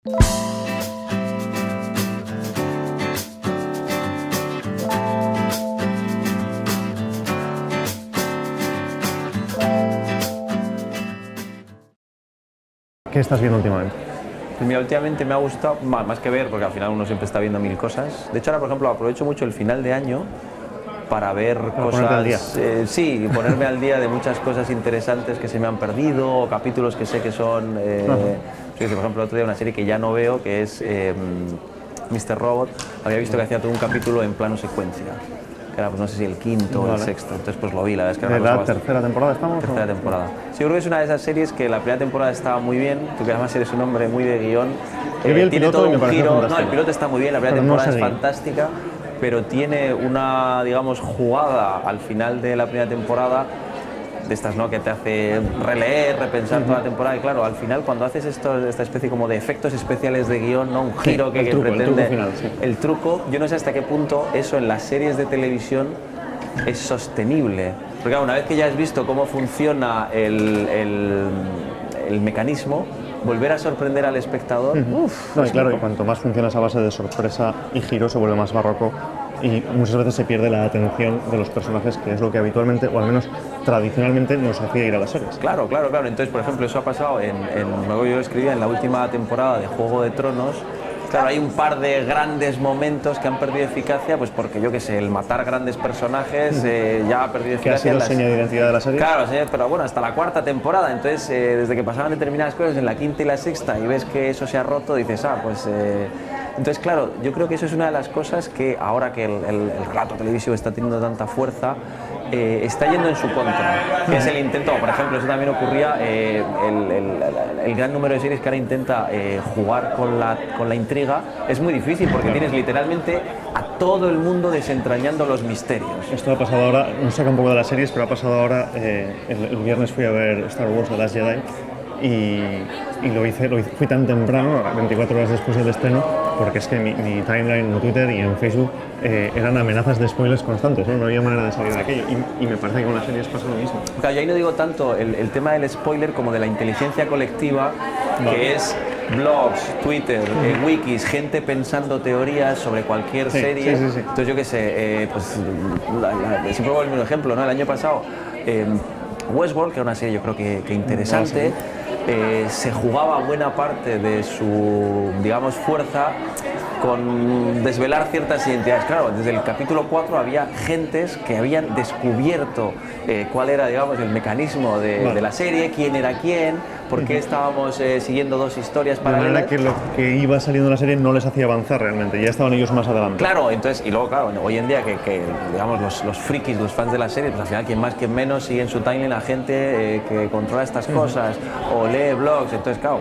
¿Qué estás viendo últimamente? Pues mira, últimamente me ha gustado, más que ver, porque al final uno siempre está viendo mil cosas. De hecho, ahora, por ejemplo, aprovecho mucho el final de año para ver cosas... Al día. Sí, ponerme al día de muchas cosas interesantes que se me han perdido, o capítulos que sé que son... por ejemplo, el otro día una serie que ya no veo, que es Mr. Robot. Había visto que hacía todo un capítulo en plano secuencia. Que era, pues no sé si el quinto o el sexto, entonces pues lo vi, la verdad es que era ¿De una la cosa tercera temporada estamos? tercera temporada. Sí, yo creo que es una de esas series que la primera temporada estaba muy bien, tú que además eres un hombre muy de guión. Yo vi el tiene piloto todo y me un pareció giro. fantástico. No, el piloto está muy bien, la primera Pero no temporada es seguí. fantástica, pero tiene una, digamos, jugada al final de la primera temporada de estas, ¿no?, que te hace releer, repensar toda la temporada. Y claro, al final cuando haces esta especie como de efectos especiales de guión, ¿no?, un giro que pretende... El truco final, sí. El truco, yo no sé hasta qué punto eso en las series de televisión es sostenible. Porque claro, una vez que ya has visto cómo funciona el mecanismo, volver a sorprender al espectador... No, y claro, y cuanto más funciona esa base de sorpresa y giro, se vuelve más barroco y muchas veces se pierde la atención de los personajes, que es lo que habitualmente, o al menos tradicionalmente, nos hacía ir a las series. Claro. Entonces, por ejemplo, eso ha pasado luego yo lo escribía en la última temporada de Juego de Tronos. Claro, hay un par de grandes momentos que han perdido eficacia, pues porque yo qué sé, el matar grandes personajes ya ha perdido eficacia. ¿Qué ha sido seña de identidad de la serie? Claro, pero bueno, hasta la cuarta temporada. Entonces, desde que pasaban determinadas cosas en la quinta y la sexta y ves que eso se ha roto, dices, pues... Entonces, claro, yo creo que eso es una de las cosas que ahora que el relato televisivo está teniendo tanta fuerza, está yendo en su contra, que es el intento, por ejemplo, eso también ocurría, el gran número de series que ahora intenta jugar con la intriga, es muy difícil porque tienes literalmente a todo el mundo desentrañando los misterios. Esto ha pasado ahora, nos saca un poco de las series, pero ha pasado ahora, el viernes fui a ver Star Wars The Last Jedi y fui tan temprano, 24 horas después del estreno, porque es que mi timeline en Twitter y en Facebook eran amenazas de spoilers constantes, no había manera de salir de aquello, y me parece que con las series pasa lo mismo. Claro, yo ahí no digo tanto el tema del spoiler como de la inteligencia colectiva, que es blogs, Twitter, wikis, gente pensando teorías sobre cualquier serie. Sí. Entonces yo qué sé, siempre pongo el mismo ejemplo, ¿no? El año pasado Westworld, que era una serie yo creo que interesante, se jugaba buena parte de su, digamos, fuerza con desvelar ciertas identidades. Claro, desde el capítulo 4 había gentes que habían descubierto cuál era, digamos, el mecanismo de la serie, quién era quién, por qué estábamos siguiendo dos historias paralelas. De manera que lo que iba saliendo en la serie no les hacía avanzar realmente, ya estaban ellos más adelante. Claro, entonces, y luego, claro, hoy en día que digamos, los frikis, los fans de la serie, pues al final, quien más, quien menos, sigue en su timeline a gente que controla estas cosas o lee blogs. Entonces, claro,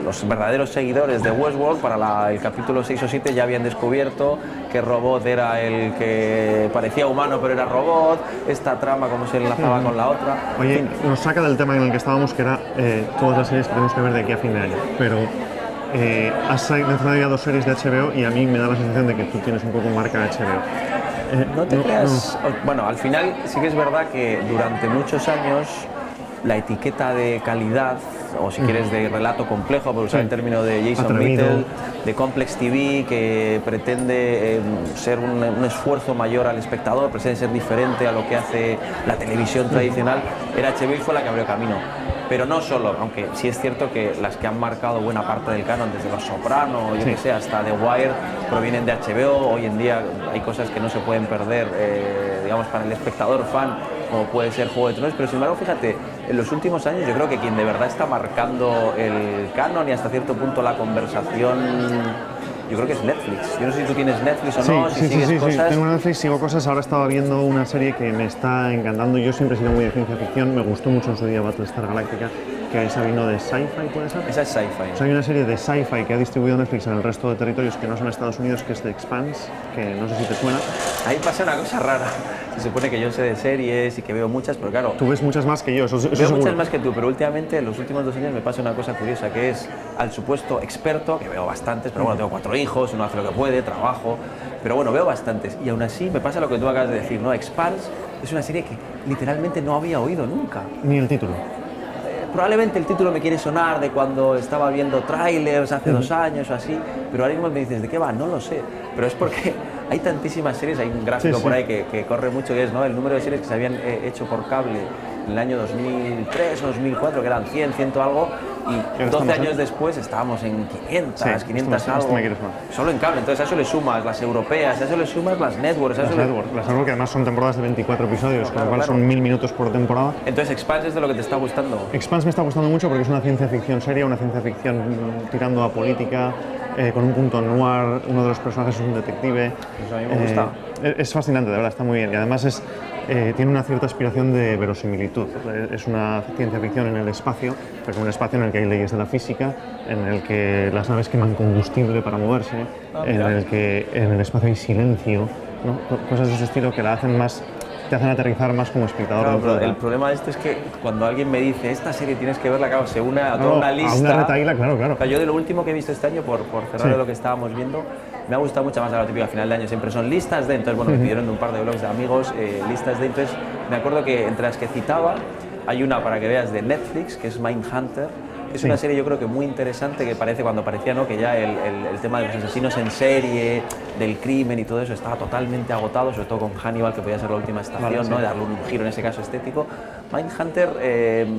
los verdaderos seguidores de Westworld para el capítulo 6 o 7 ya habían descubierto que Robot era el que parecía humano pero era robot, esta trama cómo se enlazaba con la otra. Oye, nos saca del tema en el que estábamos, que era todas las series que tenemos que ver de aquí a fin de año, pero has mencionado ya dos series de HBO y a mí me da la sensación de que tú tienes un poco marca HBO. No te creas. Bueno, al final sí que es verdad que durante muchos años la etiqueta de calidad, o si quieres de relato complejo, por usar el término de Jason Mitchell, de Complex TV, que pretende ser un esfuerzo mayor al espectador, pretende ser diferente a lo que hace la televisión tradicional, era HBO y fue la que abrió camino. Pero no solo, aunque sí es cierto que las que han marcado buena parte del canon, desde Los Soprano, yo que sé, hasta The Wire, provienen de HBO. Hoy en día hay cosas que no se pueden perder, digamos, para el espectador fan, como puede ser Juego de Tronos, pero sin embargo, fíjate, en los últimos años yo creo que quien de verdad está marcando el canon y hasta cierto punto la conversación, yo creo que es Netflix. Yo no sé si tú tienes Netflix o no, si sigues cosas. Sí, tengo Netflix, sigo cosas. Ahora estaba viendo una serie que me está encantando. Yo siempre he sido muy de ciencia ficción, me gustó mucho en su día Battlestar Galactica, que esa vino de Sci-Fi, ¿puede ser? Esa es Sci-Fi. O sea, hay una serie de Sci-Fi que ha distribuido Netflix en el resto de territorios que no son Estados Unidos, que es The Expanse, que no sé si te suena. Ahí pasa una cosa rara. Se supone que yo sé de series y que veo muchas, pero claro... Tú ves muchas más que yo, eso veo seguro. Muchas más que tú, pero últimamente, en los últimos 2 años, me pasa una cosa curiosa, que es al supuesto experto, que veo bastantes, pero bueno, tengo 4 hijos, uno hace lo que puede, trabajo, pero bueno, veo bastantes. Y aún así me pasa lo que tú acabas de decir, ¿no? Expanse es una serie que literalmente no había oído nunca. Ni el título. probablemente el título me quiere sonar de cuando estaba viendo trailers hace 2 años o así, pero ahora mismo me dices, ¿de qué va? No lo sé, pero es porque hay tantísimas series, hay un gráfico por ahí que corre mucho, que es, ¿no?, el número de series que se habían hecho por cable en el año 2003 o 2004, que eran 100, 100 algo, y 12 años después estábamos en 500, 500 algo, solo en cable. Entonces a eso le sumas las europeas, a eso le sumas las networks. Las networks, que además son temporadas de 24 episodios, con lo cual son 1000 minutos por temporada. Entonces Expanse es de lo que te está gustando. Expanse me está gustando mucho porque es una ciencia ficción seria, una ciencia ficción tirando a política, con un punto noir, uno de los personajes es un detective. Eso a mí me gusta. Es fascinante, de verdad, está muy bien. Y además tiene una cierta aspiración de verosimilitud. Es una ciencia ficción en el espacio, pero un espacio en el que hay leyes de la física, en el que las naves queman combustible para moverse, en el que en el espacio hay silencio, ¿no? Cosas de ese estilo que la hacen más, te hacen aterrizar más como espectador. Claro, pero el problema de esto es que cuando alguien me dice esta serie tienes que verla, claro, se une a toda una lista. A una retaíla, claro. O sea, yo de lo último que he visto este año, por cerrar lo que estábamos viendo, me ha gustado mucho más a la típica final de año, siempre son listas de, entonces bueno, me pidieron de un par de blogs de amigos, listas de, entonces me acuerdo que entre las que citaba, hay una para que veas de Netflix, que es Mindhunter. Es una serie yo creo que muy interesante, que parece cuando parecía, ¿no?, que ya el tema de los asesinos en serie, del crimen y todo eso estaba totalmente agotado, sobre todo con Hannibal, que podía ser la última estación, ¿no?, de darle un giro en ese caso estético. Mindhunter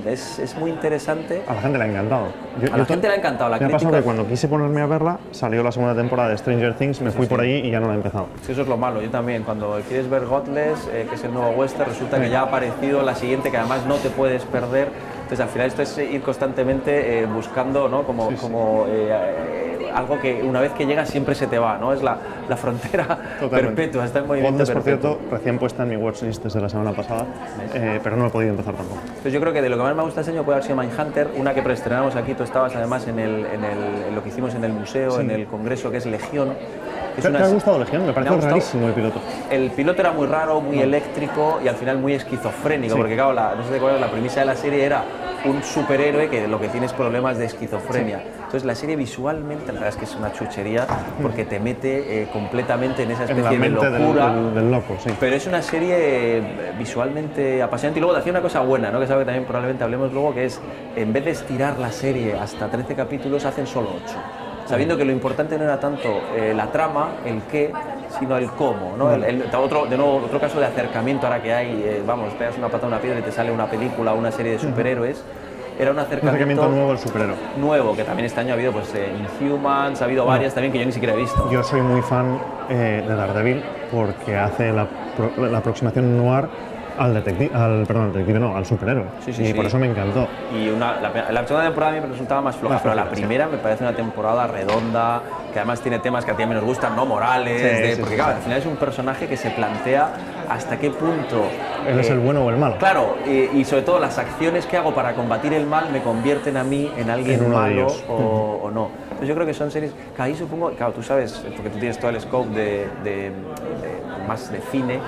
es muy interesante. A la gente le ha encantado. A la gente le ha encantado. La me ha pasado que cuando quise ponerme a verla, salió la segunda temporada de Stranger Things, me fui por ahí y ya no la he empezado. Sí, eso es lo malo, yo también. Cuando quieres ver Godless, que es el nuevo western, resulta que ya ha aparecido la siguiente, que además no te puedes perder. Entonces al final esto es ir constantemente buscando, ¿no?, algo que una vez que llega siempre se te va, ¿no? Es la frontera perpetua, está en movimiento Godless, perpetuo. por cierto, recién puesta en mi watchlist desde la semana pasada, pero no he podido empezar tampoco. Entonces yo creo que de lo que más me gusta este año puede haber sido Mindhunter, una que preestrenamos aquí, tú estabas además en lo que hicimos en el museo, en el congreso, que es Legión. ¿Te ha gustado Legión? Me parece rarísimo el piloto. El piloto era muy raro, muy eléctrico y al final muy esquizofrénico, porque claro, no sé de cuál es la premisa de la serie, era un superhéroe que lo que tiene es problemas de esquizofrenia. Entonces la serie visualmente, la verdad es que es una chuchería, porque te mete completamente en esa especie de locura. Del loco, sí. Pero es una serie visualmente apasionante, y luego te hacía una cosa buena, ¿no?, que es algo que también probablemente hablemos luego, que es, en vez de estirar la serie hasta 13 capítulos, hacen solo 8. Sabiendo que lo importante no era tanto la trama, el qué, sino el cómo, ¿no? Otro caso de acercamiento ahora que hay, vamos, pegas una pata a una piedra y te sale una película o una serie de superhéroes. Era un acercamiento nuevo al superhéroe. Nuevo, que también este año ha habido pues, Inhumans, ha habido varias también que yo ni siquiera he visto. Yo soy muy fan de Daredevil porque hace la aproximación noir al superhéroe. Y por eso me encantó. Y la segunda temporada a mí me resultaba más floja, pero la primera me parece una temporada redonda, que además tiene temas que a ti me nos gustan, ¿no?, morales, porque claro, al final es un personaje que se plantea hasta qué punto él es el bueno o el malo. Claro, y sobre todo las acciones que hago para combatir el mal me convierten a mí en alguien malo o no. Entonces yo creo que son series que ahí supongo, claro, tú sabes, porque tú tienes todo el scope más de cine,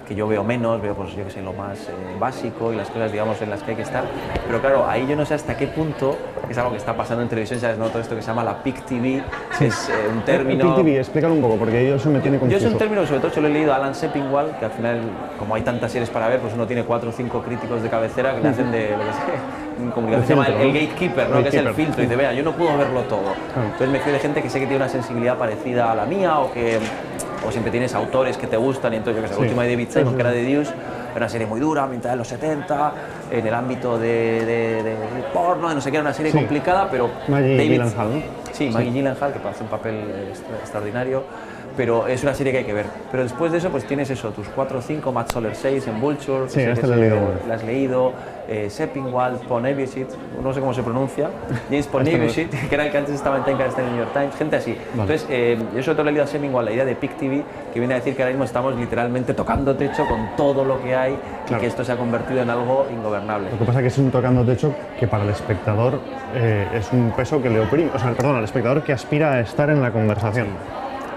que yo veo menos, veo pues yo que sé, lo más básico y las cosas, digamos, en las que hay que estar, pero claro, ahí yo no sé hasta qué punto, es algo que está pasando en televisión, ¿sabes?, ¿no?, todo esto que se llama la Peak TV, que es un término... Peak TV, explícalo un poco, porque eso me tiene confuso. Yo es un término, sobre todo yo lo he leído a Alan Sepinwall, que al final, como hay tantas series para ver, pues uno tiene 4 o 5 críticos de cabecera que le hacen de, lo que sé, como que se llama el gatekeeper, ¿no?, que es el filtro, y dice, vea, yo no puedo verlo todo. Entonces me fío de gente que sé que tiene una sensibilidad parecida a la mía, o siempre tienes autores que te gustan, y entonces yo que sé, la última de David Simon, que era de Deuce, era una serie muy dura, ambientada en los 70, en el ámbito de porno, de no sé qué, era una serie complicada, pero Maggie Gyllenhaal, ¿no? Sí, Maggie Gyllenhaal, que hace un papel extraordinario, pero es una serie que hay que ver. Pero después de eso, pues tienes eso, tus 4 o 5, Matt Soler 6 en Vulture, sí, este lo he leído. Lo has leído, Sepinwall, Ponevicic, no sé cómo se pronuncia, James Ponevicic, que era el que antes estaba en Time, que ahora está en el New York Times, gente así. Vale. Entonces, yo sobre todo le he leído a Sepinwall la idea de Peak TV, que viene a decir que ahora mismo estamos literalmente tocando techo con todo lo que hay, y que esto se ha convertido en algo ingobernable. Lo que pasa es que es un tocando techo que para el espectador es un peso que le oprime, o sea, perdón, al espectador que aspira a estar en la conversación.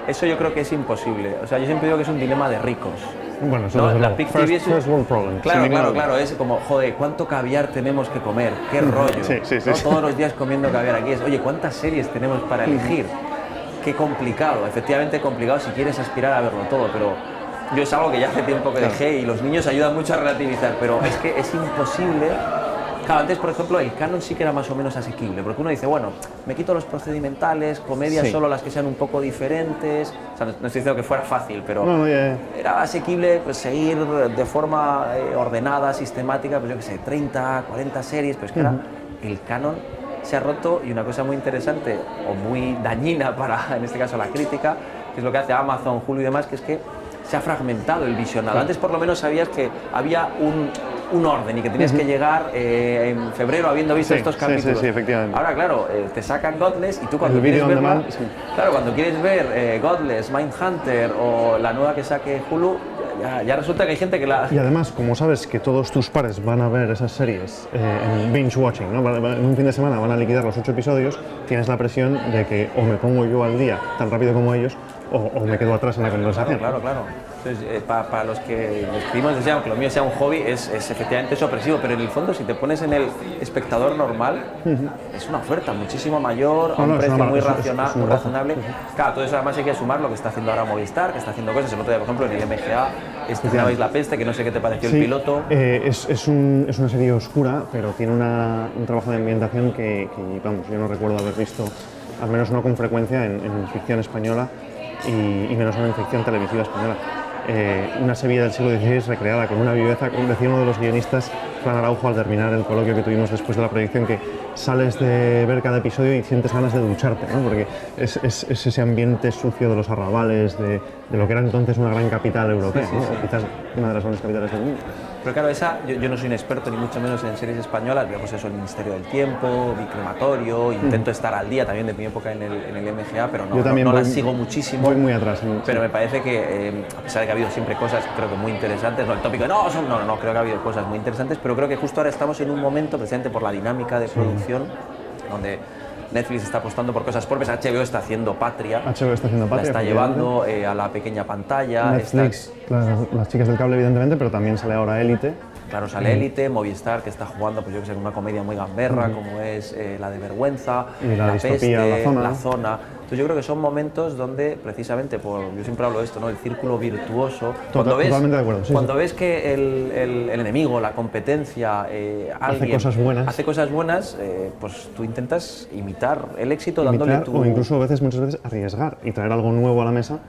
Eso yo creo que es imposible. O sea, yo siempre digo que es un dilema de ricos. Bueno, eso es la first world problem. Claro, es como, joder, ¿cuánto caviar tenemos que comer? ¿Qué rollo? Sí. Todos los días comiendo caviar aquí. Oye, ¿cuántas series tenemos para elegir? Qué complicado, efectivamente complicado si quieres aspirar a verlo todo, pero yo es algo que ya hace tiempo que dejé, y los niños ayudan mucho a relativizar, pero es que es imposible Claro, antes, por ejemplo, el canon sí que era más o menos asequible, porque uno dice, bueno, me quito los procedimentales, comedias solo las que sean un poco diferentes, o sea, no estoy diciendo que fuera fácil, pero era asequible pues, seguir de forma ordenada, sistemática, pues yo qué sé, 30, 40 series, pero es que ahora el canon se ha roto y una cosa muy interesante o muy dañina para, en este caso, la crítica, que es lo que hace Amazon, Hulu y demás, que es que se ha fragmentado el visionado. Antes por lo menos sabías que había un orden y que tenías que llegar en febrero habiendo visto estos capítulos. Sí, efectivamente. Ahora, claro, te sacan Godless y tú cuando quieres verla, claro, cuando quieres ver Godless, Mindhunter o la nueva que saque Hulu, ya resulta que hay gente que la... Y además, como sabes que todos tus pares van a ver esas series en binge watching, ¿no? En un fin de semana van a liquidar los 8 episodios, tienes la presión de que o me pongo yo al día tan rápido como ellos o me quedo atrás en la conversación. Claro. Entonces, para los que escribimos desde aunque lo mío sea un hobby, es efectivamente opresivo, pero en el fondo, si te pones en el espectador normal, es una oferta muchísimo mayor, a un precio muy razonable. Claro, todo eso además hay que sumar lo que está haciendo ahora Movistar, que está haciendo cosas. El otro día, por ejemplo, en el MGA, estrenabais La Peste, que no sé qué te pareció el piloto. Es una serie oscura, pero tiene un trabajo de ambientación que, vamos, yo no recuerdo haber visto, al menos no con frecuencia, en ficción española y menos aún en ficción televisiva española. Una Sevilla del siglo XVI recreada con una viveza, como decía uno de los guionistas, Fran Araujo, al terminar el coloquio que tuvimos después de la proyección, que sales de ver cada episodio y sientes ganas de ducharte, ¿no? Porque es ese ambiente sucio de los arrabales, de lo que era entonces una gran capital europea, ¿no? O quizás una de las grandes capitales del mundo. Pero claro, yo no soy un experto ni mucho menos en series españolas, veo pues eso, El Ministerio del Tiempo, Mi Crematorio, intento estar al día también de mi época en el MGA, pero no las sigo muchísimo. Voy muy atrás. Pero me parece que, a pesar de que ha habido siempre cosas creo que muy interesantes, no el tópico, no, creo que ha habido cosas muy interesantes, pero creo que justo ahora estamos en un momento, precisamente por la dinámica de producción, donde Netflix está apostando por cosas propias, HBO está haciendo Patria, la está llevando a la pequeña pantalla. Netflix, las chicas del cable evidentemente, pero también sale ahora Élite. Claro, sale Élite, Movistar, que está jugando, pues yo que sé, una comedia muy gamberra, como es la de Vergüenza, y la distopía, Peste, La Zona. Entonces yo creo que son momentos donde, precisamente, yo siempre hablo de esto, ¿no? El círculo virtuoso. Totalmente de acuerdo. Cuando ves que el enemigo, la competencia, alguien hace cosas buenas, pues tú intentas imitar el éxito dándole tu... O incluso muchas veces arriesgar y traer algo nuevo a la mesa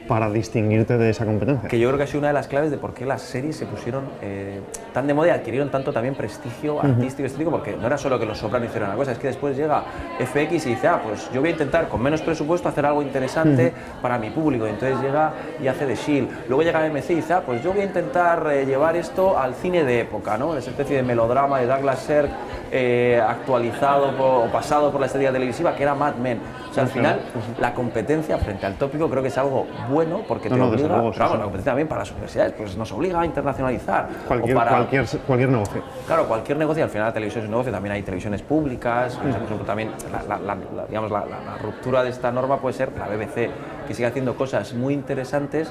para distinguirte de esa competencia. Que yo creo que ha sido una de las claves de por qué las series se pusieron tan de moda y adquirieron tanto también prestigio artístico y estético, porque no era solo que Los Soprano hicieron una cosa, es que después llega FX y dice, pues yo voy a intentar con menos presupuesto hacer algo interesante para mi público, y entonces llega y hace The Shield. Luego llega AMC y dice, pues yo voy a intentar llevar esto al cine de época, ¿no? Esa especie de melodrama de Douglas Sirk actualizado o pasado por la estética televisiva, que era Mad Men. O sea, al final, la competencia frente al tópico creo que es algo bueno, porque te obliga, la competencia también para las universidades, pues nos obliga a internacionalizar. Cualquier negocio. Claro, cualquier negocio, al final la televisión es un negocio, también hay televisiones públicas, por ejemplo, también la ruptura de esta norma puede ser la BBC, que sigue haciendo cosas muy interesantes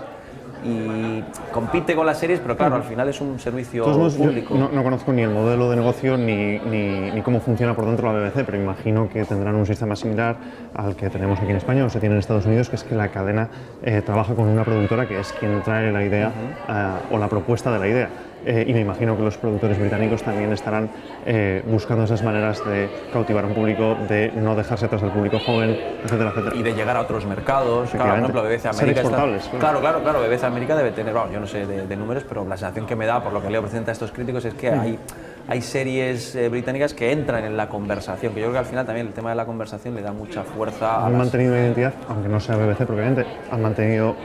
y compite con las series, pero claro, al final es un servicio público. Yo no conozco ni el modelo de negocio ni cómo funciona por dentro la BBC, pero imagino que tendrán un sistema similar al que tenemos aquí en España o se tiene en Estados Unidos, que es que la cadena trabaja con una productora que es quien trae la idea o la propuesta de la idea. Y me imagino que los productores británicos también estarán buscando esas maneras de cautivar a un público, de no dejarse atrás del público joven, etcétera, etcétera. Y de llegar a otros mercados. Claro, por ejemplo, BBC América claro, BBC América debe tener, yo no sé de números, pero la sensación que me da, por lo que leo presenta a estos críticos, es que hay series británicas que entran en la conversación, que yo creo que al final también el tema de la conversación le da mucha fuerza. Han mantenido una identidad, aunque no sea BBC propiamente, han mantenido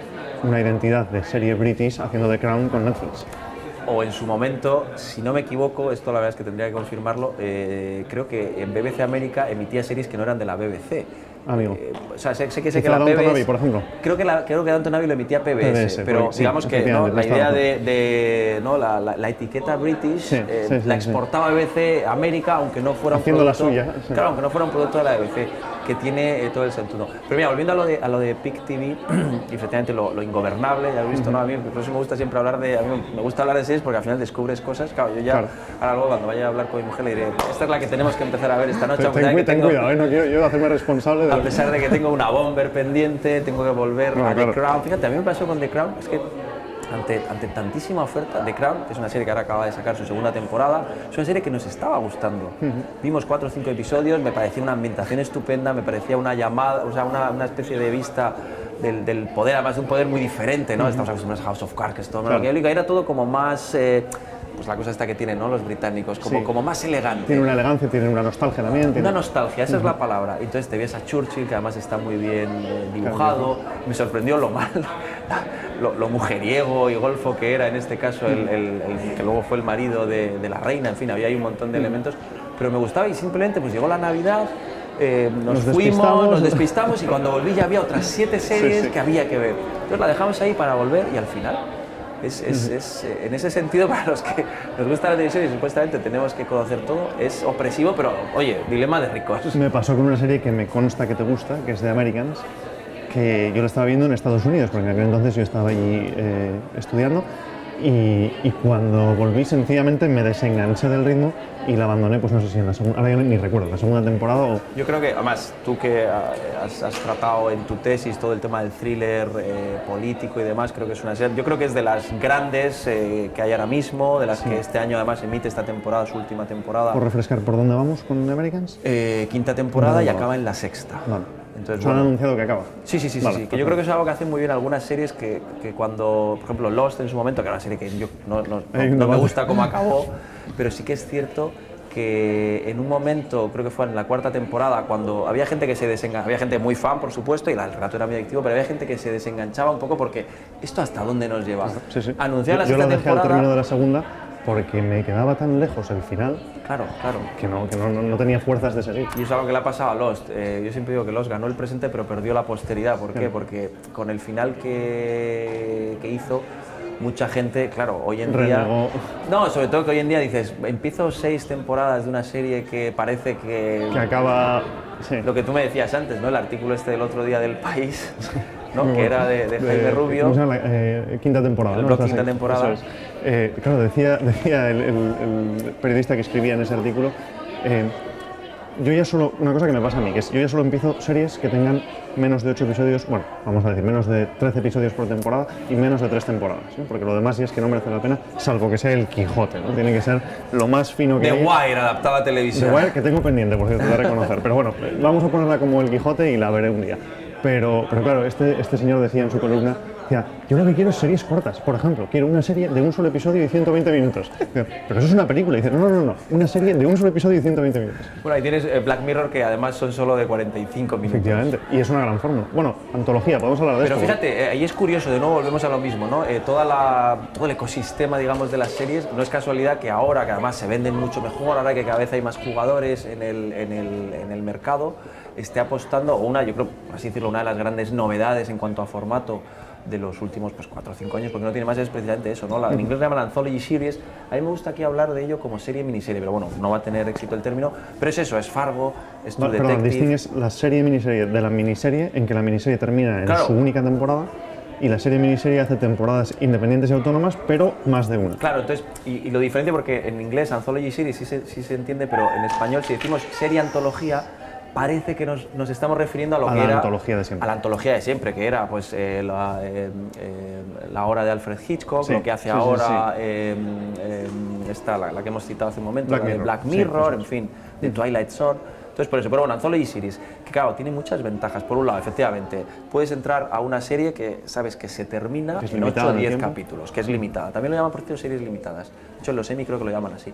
una identidad de serie british haciendo The Crown con Netflix. O en su momento, si no me equivoco, esto la verdad es que tendría que confirmarlo, creo que en BBC América emitía series que no eran de la BBC. Amigo. O sea, sé que la Downton Abbey, por ejemplo. Creo que Downton Abbey lo emitía PBS, pero digamos que la idea de la etiqueta British la exportaba BBC América, aunque no fuera haciendo la suya. Claro, aunque no fuera un producto de la BBC, que tiene todo el sentido. Pero mira, volviendo a lo de PIC TV, y efectivamente lo ingobernable, ya lo he visto, ¿no? A mí por eso me gusta siempre hablar me gusta hablar de series porque al final descubres cosas. Claro, yo ya ahora luego cuando vaya a hablar con mi mujer le diré, esta es la que tenemos que empezar a ver esta noche. Ten cuidado, no quiero yo hacerme responsable de a pesar de que tengo una Bomber pendiente, tengo que volver a The Crown. Fíjate, a mí me pasó con The Crown, es que ante tantísima oferta, The Crown, que es una serie que ahora acaba de sacar su segunda temporada, es una serie que nos estaba gustando. Vimos 4 o 5 episodios, me parecía una ambientación estupenda, me parecía una llamada, o sea, una especie de vista del poder, además de un poder muy diferente, ¿no? Estamos acostumbrados a House of Cards, que es todo maquiavélico, era todo como más... pues la cosa esta que tienen, ¿no?, los británicos, como más elegante. Tiene una elegancia, tiene una nostalgia también. Una nostalgia, esa es la palabra. Entonces te ves a Churchill, que además está muy bien dibujado. Me sorprendió lo mal, lo mujeriego y golfo que era en este caso, el que luego fue el marido de la reina. En fin, había ahí un montón de elementos. Pero me gustaba y simplemente pues llegó la Navidad, nos fuimos, nos despistamos y cuando volví ya había otras 7 series que había que ver. Entonces la dejamos ahí para volver y al final... en ese sentido, para los que nos gusta la televisión y supuestamente tenemos que conocer todo, es opresivo, pero oye, dilema de ricos. Me pasó con una serie que me consta que te gusta, que es The Americans, que yo la estaba viendo en Estados Unidos, porque en aquel entonces yo estaba allí estudiando, y cuando volví sencillamente me desenganché del ritmo y la abandoné, pues no sé si en la segunda, ahora ya ni recuerdo, la segunda temporada o... Yo creo que, además, tú que has tratado en tu tesis todo el tema del thriller político y demás, creo que es una serie, yo creo que es de las grandes que hay ahora mismo, de las que este año además emite esta temporada, su última temporada. ¿Por refrescar por dónde vamos con The Americans? Quinta temporada y acaba en la sexta. Vale. Entonces, ¿Se han anunciado que acaba? Sí, vale, que yo creo que es algo que hacen muy bien algunas series que cuando, por ejemplo, Lost en su momento, que era una serie que yo no me gusta cómo acabó, pero sí que es cierto que en un momento, creo que fue en la 4ª temporada, cuando había gente que se desenganchaba, había gente muy fan, por supuesto, y el relato era muy adictivo, pero había gente que se desenganchaba un poco porque ¿esto hasta dónde nos lleva? Sí. Anunciar la yo sexta lo dejé temporada... al término de la segunda porque me quedaba tan lejos el final. Claro. Que no tenía fuerzas de seguir. Y eso es algo que le ha pasado a Lost. Yo siempre digo que Lost ganó el presente pero perdió la posteridad. ¿Por qué? Porque con el final que hizo, mucha gente, claro, hoy en día... No, sobre todo que hoy en día dices, empiezo 6 temporadas de una serie que parece que acaba... Sí. Lo que tú me decías antes, ¿no? El artículo este del otro día del País, ¿no? Que era de Jaime Rubio. ¿Cómo se llama? Quinta temporada. El blog Quinta temporada. Eso es. Claro, decía el periodista que escribía en ese artículo, yo ya solo, una cosa que me pasa a mí, que es yo ya solo empiezo series que tengan menos de 8 episodios, bueno, vamos a decir, menos de 13 episodios por temporada y menos de 3 temporadas, ¿sí? Porque lo demás sí es que no merece la pena, salvo que sea el Quijote, ¿no? Tiene que ser lo más fino que The haya. Wire, adaptada a televisión. The Wire, que tengo pendiente, por cierto, de reconocer, pero bueno, vamos a ponerla como el Quijote y la veré un día. Pero claro, este señor decía en su columna, decía, yo lo que quiero es series cortas, por ejemplo, quiero una serie de un solo episodio y 120 minutos. Dice, pero eso es una película. Y dice, no, una serie de un solo episodio y 120 minutos. Bueno, ahí tienes Black Mirror, que además son solo de 45 minutos. Efectivamente, y es una gran fórmula. Bueno, antología, podemos hablar de pero esto. Pero fíjate, ahí es curioso, de nuevo volvemos a lo mismo, ¿no? Todo el ecosistema, digamos, de las series, no es casualidad que ahora, que además se venden mucho mejor, ahora que cada vez hay más jugadores en el mercado, esté apostando, yo creo, por así decirlo, una de las grandes novedades en cuanto a formato de los últimos 4 o 5 años, porque no tiene más, es precisamente eso, ¿no? En inglés se llama Anthology Series. A mí me gusta aquí hablar de ello como serie miniserie, pero bueno, no va a tener éxito el término, pero es eso, es Fargo, es True Detective. Perdón, distingues la serie miniserie de la miniserie, en que la miniserie termina en su única temporada, y la serie miniserie hace temporadas independientes y autónomas, pero más de una. Claro, entonces, y lo diferente, porque en inglés Anthology Series sí se entiende, pero en español, si decimos serie antología, parece que nos estamos refiriendo a lo que era... A la antología de siempre. A la antología de siempre, que era pues la obra de Alfred Hitchcock, lo que hace ahora esta, la que hemos citado hace un momento, Black Mirror, en fin, de Twilight Zone. Entonces, por eso, pero bueno, Anthology Series, que claro, tiene muchas ventajas. Por un lado, efectivamente, puedes entrar a una serie que sabes que se termina en 8 o 10 capítulos, que es limitada. También lo llaman, por cierto, series limitadas. De hecho, en los Emmy creo que lo llaman así.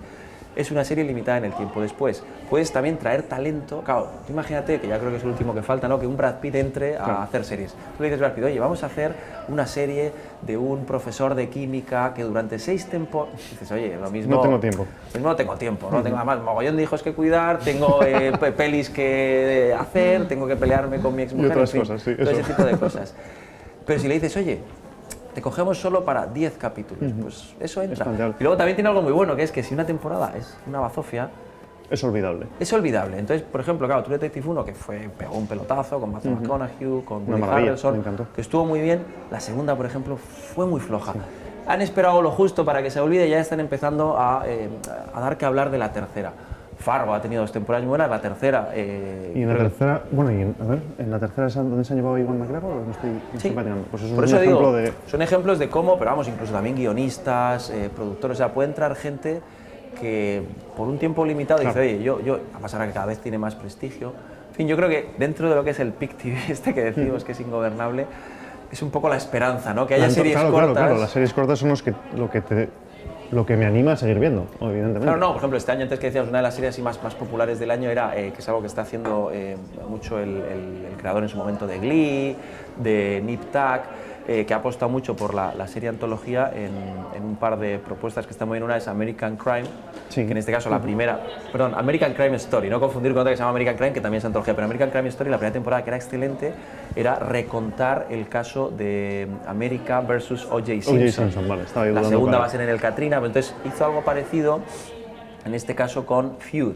Es una serie limitada en el tiempo. Después, puedes también traer talento. Claro, tú imagínate, que ya creo que es el último que falta, ¿no? Que un Brad Pitt entre a hacer series. Tú le dices a Brad Pitt, oye, vamos a hacer una serie de un profesor de química que durante 6 temporadas... Dices, oye, lo mismo... No tengo tiempo. No tengo tiempo, no tengo además mogollón de hijos que cuidar, tengo pelis que hacer, tengo que pelearme con mi exmujer, y otras cosas, sí, todo ese tipo de cosas. Pero si le dices, oye, te cogemos solo para 10 capítulos, pues eso entra. Y luego también tiene algo muy bueno, que es que si una temporada es una bazofia... Es olvidable. Es olvidable. Entonces, por ejemplo, claro, True Detective 1, que pegó un pelotazo con Matthew McConaughey, con Woody Harrelson, que estuvo muy bien. La segunda, por ejemplo, fue muy floja. Sí. Han esperado lo justo para que se olvide y ya están empezando a dar que hablar de la tercera. Fargo ha tenido 2 temporadas muy buenas, la tercera... y en la tercera, bueno, a ver, en la tercera es donde se ha llevado Iwan McGregor, ¿o no estoy patinando? Pues eso por es eso un digo, ejemplo de... son ejemplos de cómo, pero vamos, incluso también guionistas, productores, o sea, puede entrar gente que por un tiempo limitado dice, oye, yo, a pasar a que cada vez tiene más prestigio. En fin, yo creo que dentro de lo que es el PIC TV este que decimos que es ingobernable, es un poco la esperanza, ¿no? Que haya series cortas. Claro, las series cortas son lo que me anima a seguir viendo, evidentemente. Claro, no, por ejemplo, este año, antes que decíamos, una de las series así más populares del año era, que es algo que está haciendo mucho el creador en su momento de Glee, de Nip Tuck, que ha apostado mucho por la serie antología en un par de propuestas que están muy bien. Una es American Crime, que en este caso la primera, perdón, American Crime Story, no confundir con otra que se llama American Crime, que también es antología, pero American Crime Story, la primera temporada, que era excelente, era recontar el caso de America versus O.J. Simpson. O.J. Simpson, vale, estaba La segunda va a ser en el Katrina, pero entonces hizo algo parecido, en este caso con Feud,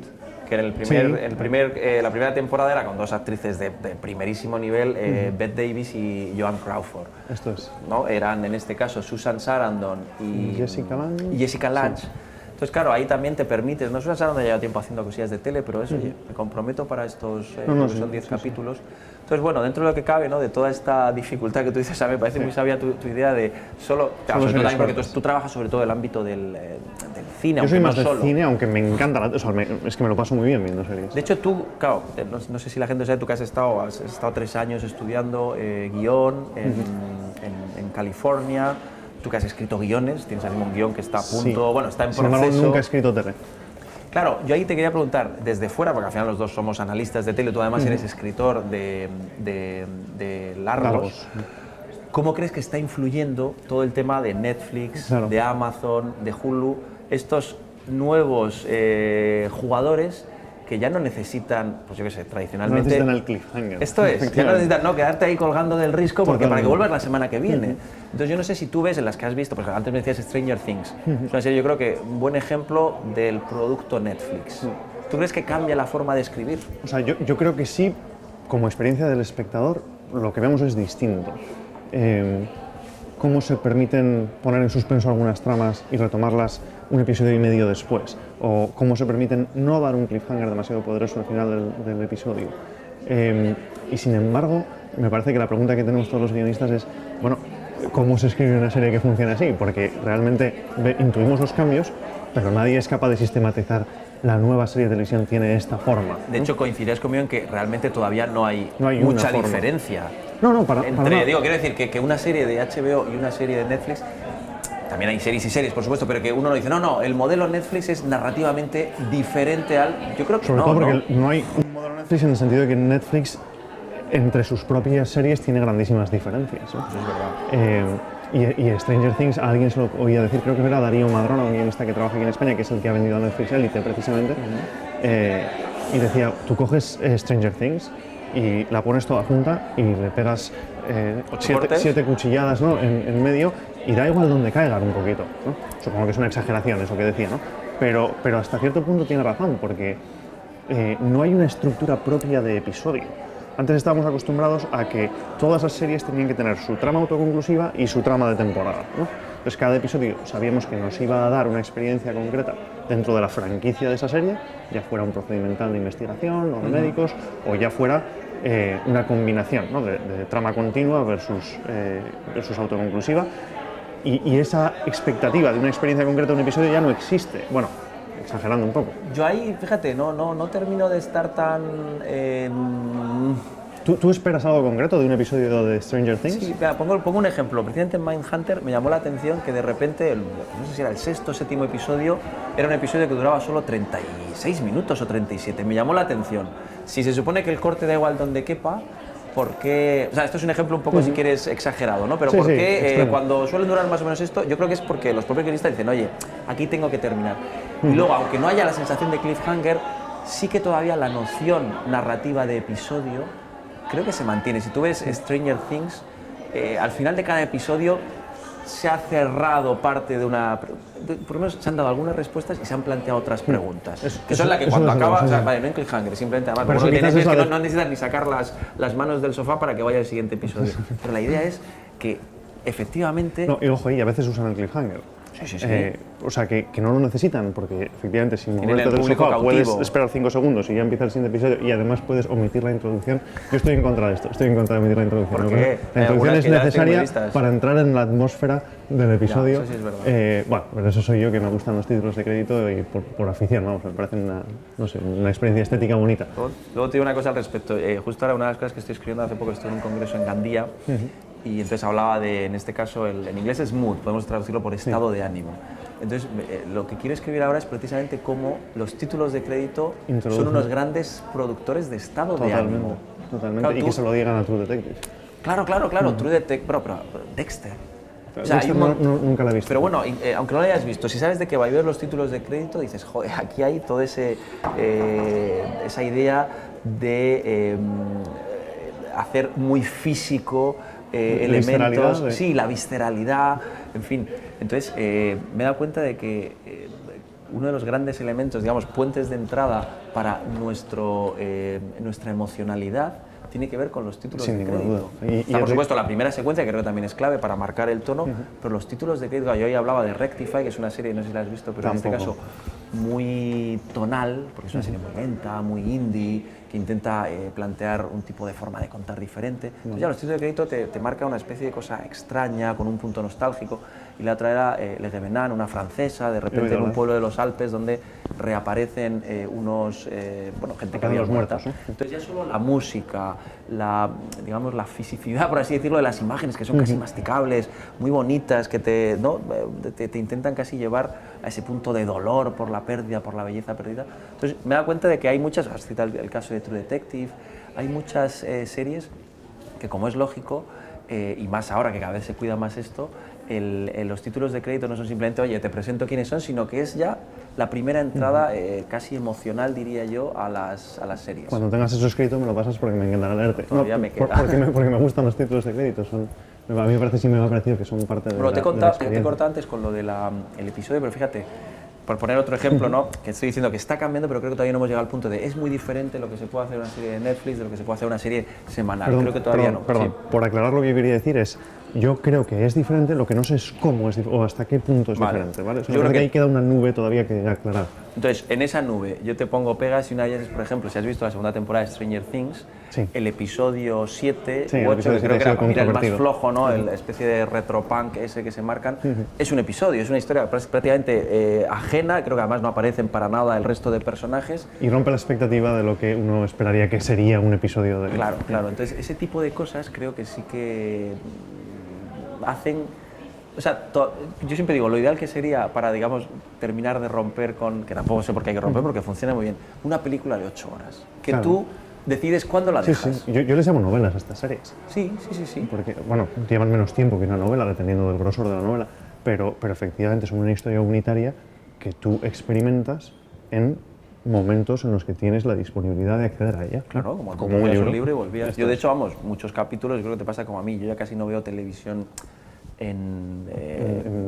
que era la primera temporada era con 2 actrices de primerísimo nivel, Bette Davis y Joan Crawford. Esto es. ¿No? Eran en este caso Susan Sarandon y Jessica Lange. Sí. Entonces, claro, ahí también te permites, no Susan Sarandon lleva tiempo haciendo cosillas de tele, pero eso, oye, me comprometo para estos, son 10 capítulos. Entonces, bueno, dentro de lo que cabe, ¿no? De toda esta dificultad que tú dices, me parece muy sabia tu idea de solo sobre todo también porque tú trabajas sobre todo el ámbito del cine. Yo soy más del cine, aunque me encanta, es que me lo paso muy bien viendo series. De hecho, tú, claro, no sé si la gente sabe, tú que has estado 3 años estudiando guión en California, tú que has escrito guiones, tienes ahí un guión que está a punto, bueno, está en proceso. Sin embargo, nunca he escrito tele. Claro, yo ahí te quería preguntar, desde fuera, porque al final los dos somos analistas de tele, tú además eres escritor de largos. ¿Cómo crees que está influyendo todo el tema de Netflix, de Amazon, de Hulu, estos nuevos jugadores que ya no necesitan, pues yo qué sé, tradicionalmente... No necesitan el cliffhanger. Esto es, ya no necesitan quedarte ahí colgando del risco porque para que vuelvas la semana que viene. Entonces yo no sé si tú ves en las que has visto, pues antes me decías Stranger Things, es una serie yo creo que un buen ejemplo del producto Netflix. ¿Tú crees que cambia la forma de escribir? O sea, yo creo que sí, como experiencia del espectador, lo que vemos es distinto. Cómo se permiten poner en suspenso algunas tramas y retomarlas un episodio y medio después, o cómo se permiten no dar un cliffhanger demasiado poderoso al final del episodio. Y sin embargo, me parece que la pregunta que tenemos todos los guionistas es, bueno, ¿cómo se escribe una serie que funciona así? Porque realmente intuimos los cambios, pero nadie es capaz de sistematizar la nueva serie de televisión tiene esta forma. De hecho, coincidirás conmigo en que realmente todavía no hay mucha diferencia. Digo, quiero decir que una serie de HBO y una serie de Netflix, también hay series y series, por supuesto, pero que uno no dice, no, el modelo Netflix es narrativamente diferente al... Yo creo que sobre todo porque no hay un modelo Netflix en el sentido de que Netflix, entre sus propias series, tiene grandísimas diferencias. Eso es verdad. Y Stranger Things, a alguien se lo oía decir, creo que era Darío Madrona, un guionista que trabaja aquí en España, que es el que ha vendido a Netflix Elite precisamente, y decía, tú coges Stranger Things y la pones toda junta y le pegas 7 cuchilladas, ¿no? en medio, y da igual donde caigan un poquito, ¿no? Supongo que es una exageración eso que decía, ¿no? Pero hasta cierto punto tiene razón, porque no hay una estructura propia de episodio. Antes estábamos acostumbrados a que todas las series tenían que tener su trama autoconclusiva y su trama de temporada, ¿no? Entonces cada episodio sabíamos que nos iba a dar una experiencia concreta dentro de la franquicia de esa serie, ya fuera un procedimental de investigación o de médicos, o ya fuera una combinación, ¿no? de trama continua versus autoconclusiva. Y esa expectativa de una experiencia concreta de un episodio ya no existe. Bueno, exagerando un poco. Yo ahí, fíjate, no termino de estar tan... ¿Tú esperas algo concreto de un episodio de Stranger Things? Sí, pongo un ejemplo. Precisamente en Mindhunter me llamó la atención que de repente, no sé si era el 6º o 7º episodio, era un episodio que duraba solo 36 minutos o 37. Me llamó la atención. Si se supone que el corte da igual donde quepa, ¿por qué? O sea, esto es un ejemplo un poco, si quieres, exagerado, ¿no? Pero ¿por qué cuando suelen durar más o menos esto? Yo creo que es porque los propios guionistas dicen, oye, aquí tengo que terminar. Y luego, aunque no haya la sensación de cliffhanger, sí que todavía la noción narrativa de episodio creo que se mantiene. Si tú ves Stranger Things, al final de cada episodio se ha cerrado parte de una... Por lo menos se han dado algunas respuestas y se han planteado otras preguntas. Que son las que cuando acaba... O sea, vale, no hay cliffhanger, simplemente... Además, lo que tienes es que no necesitas ni sacar las manos del sofá para que vaya al siguiente episodio. Pero la idea es que, efectivamente... No, y ojo, y a veces usan el cliffhanger. Sí, sí. O sea, que no lo necesitan, porque efectivamente sin Tienen moverte el del público sofá puedes cautivo. esperar 5 segundos y ya empieza el siguiente episodio y además puedes omitir la introducción. Yo estoy en contra de esto, estoy en contra de omitir la introducción. ¿Por qué? La introducción es necesaria listas. para entrar en la atmósfera del episodio. Ya, eso sí es verdad. Bueno, pero eso soy yo, que me gustan los títulos de crédito y por afición, vamos, me parecen una experiencia estética bonita. Luego te digo una cosa al respecto. Justo ahora una de las cosas que estoy escribiendo, hace poco estuve en un congreso en Gandía y entonces hablaba de, en este caso, en inglés es mood, podemos traducirlo por estado de ánimo. Entonces, lo que quiero escribir ahora es precisamente cómo los títulos de crédito son unos grandes productores de estado de ánimo. Totalmente, Claro, y que se lo digan a True Detective. Claro, True Detective, pero Dexter. O sea, Dexter nunca la he visto. Pero bueno, aunque no lo hayas visto, si sabes de qué va y ves los títulos de crédito, dices, joder, aquí hay toda esa idea de hacer muy físico elementos, sí, la visceralidad, en fin. Entonces, me he dado cuenta de que uno de los grandes elementos, digamos, puentes de entrada para nuestra emocionalidad tiene que ver con los títulos de crédito. Por supuesto, la primera secuencia, que creo que también es clave para marcar el tono, pero los títulos de crédito, yo hoy hablaba de Rectify, que es una serie, no sé si la has visto, pero Tampoco. en este caso muy tonal, porque es una serie muy lenta, muy indie, que intenta plantear un tipo de forma de contar diferente. Entonces ya los títulos de crédito te marca una especie de cosa extraña, con un punto nostálgico, y la otra era Le Revenant, una francesa, de repente en un pueblo de los Alpes donde reaparecen gente que había muerta. Entonces ya solo la música, la fisicidad, por así decirlo, de las imágenes, que son casi masticables, muy bonitas, que te intentan casi llevar a ese punto de dolor por la pérdida, por la belleza perdida. Entonces me he dado cuenta de que hay muchas, has citado el caso de True Detective, hay muchas series que, como es lógico, y más ahora que cada vez se cuida más esto, los títulos de crédito no son simplemente, oye, te presento quiénes son, sino que es ya la primera entrada casi emocional, diría yo, a las series. Cuando tengas eso escrito me lo pasas porque me encantará leerte. Todavía me queda. Porque me gustan los títulos de crédito. A mí me parece, sí me ha parecido que son parte de bueno, la experiencia. Te he cortado antes con lo del episodio, pero fíjate, por poner otro ejemplo, ¿no? Que estoy diciendo que está cambiando, pero creo que todavía no hemos llegado al punto de es muy diferente lo que se puede hacer en una serie de Netflix de lo que se puede hacer en una serie semanal. Creo que todavía no. Perdón, Sí. por aclarar lo que yo quería decir es, yo creo que es diferente, lo que no sé es cómo es o hasta qué punto es diferente, ¿vale? O sea, yo creo que ahí queda una nube todavía que aclarar. Entonces, en esa nube yo te pongo pegas y una de ellas es, por ejemplo, si has visto la segunda temporada de Stranger Things, el episodio 7 u 8, que creo que era el más flojo, ¿no? La especie de retropunk ese que se marcan, es un episodio, es una historia prácticamente ajena, creo que además no aparecen para nada el resto de personajes. Y rompe la expectativa de lo que uno esperaría que sería un episodio de... Claro. Entonces, ese tipo de cosas creo que sí que hacen... O sea, yo siempre digo, lo ideal que sería para, digamos, terminar de romper con... Que tampoco sé por qué hay que romper, porque funciona muy bien. Una película de 8 horas, que tú decides cuándo la dejas. Sí. Yo les llamo novelas a estas series. Sí. Porque, bueno, llevan menos tiempo que una novela, dependiendo del grosor de la novela, pero efectivamente son una historia unitaria que tú experimentas en momentos en los que tienes la disponibilidad de acceder a ella. Claro, como un libro y volvías. Yo, de hecho, muchos capítulos, yo creo que te pasa como a mí, yo ya casi no veo televisión en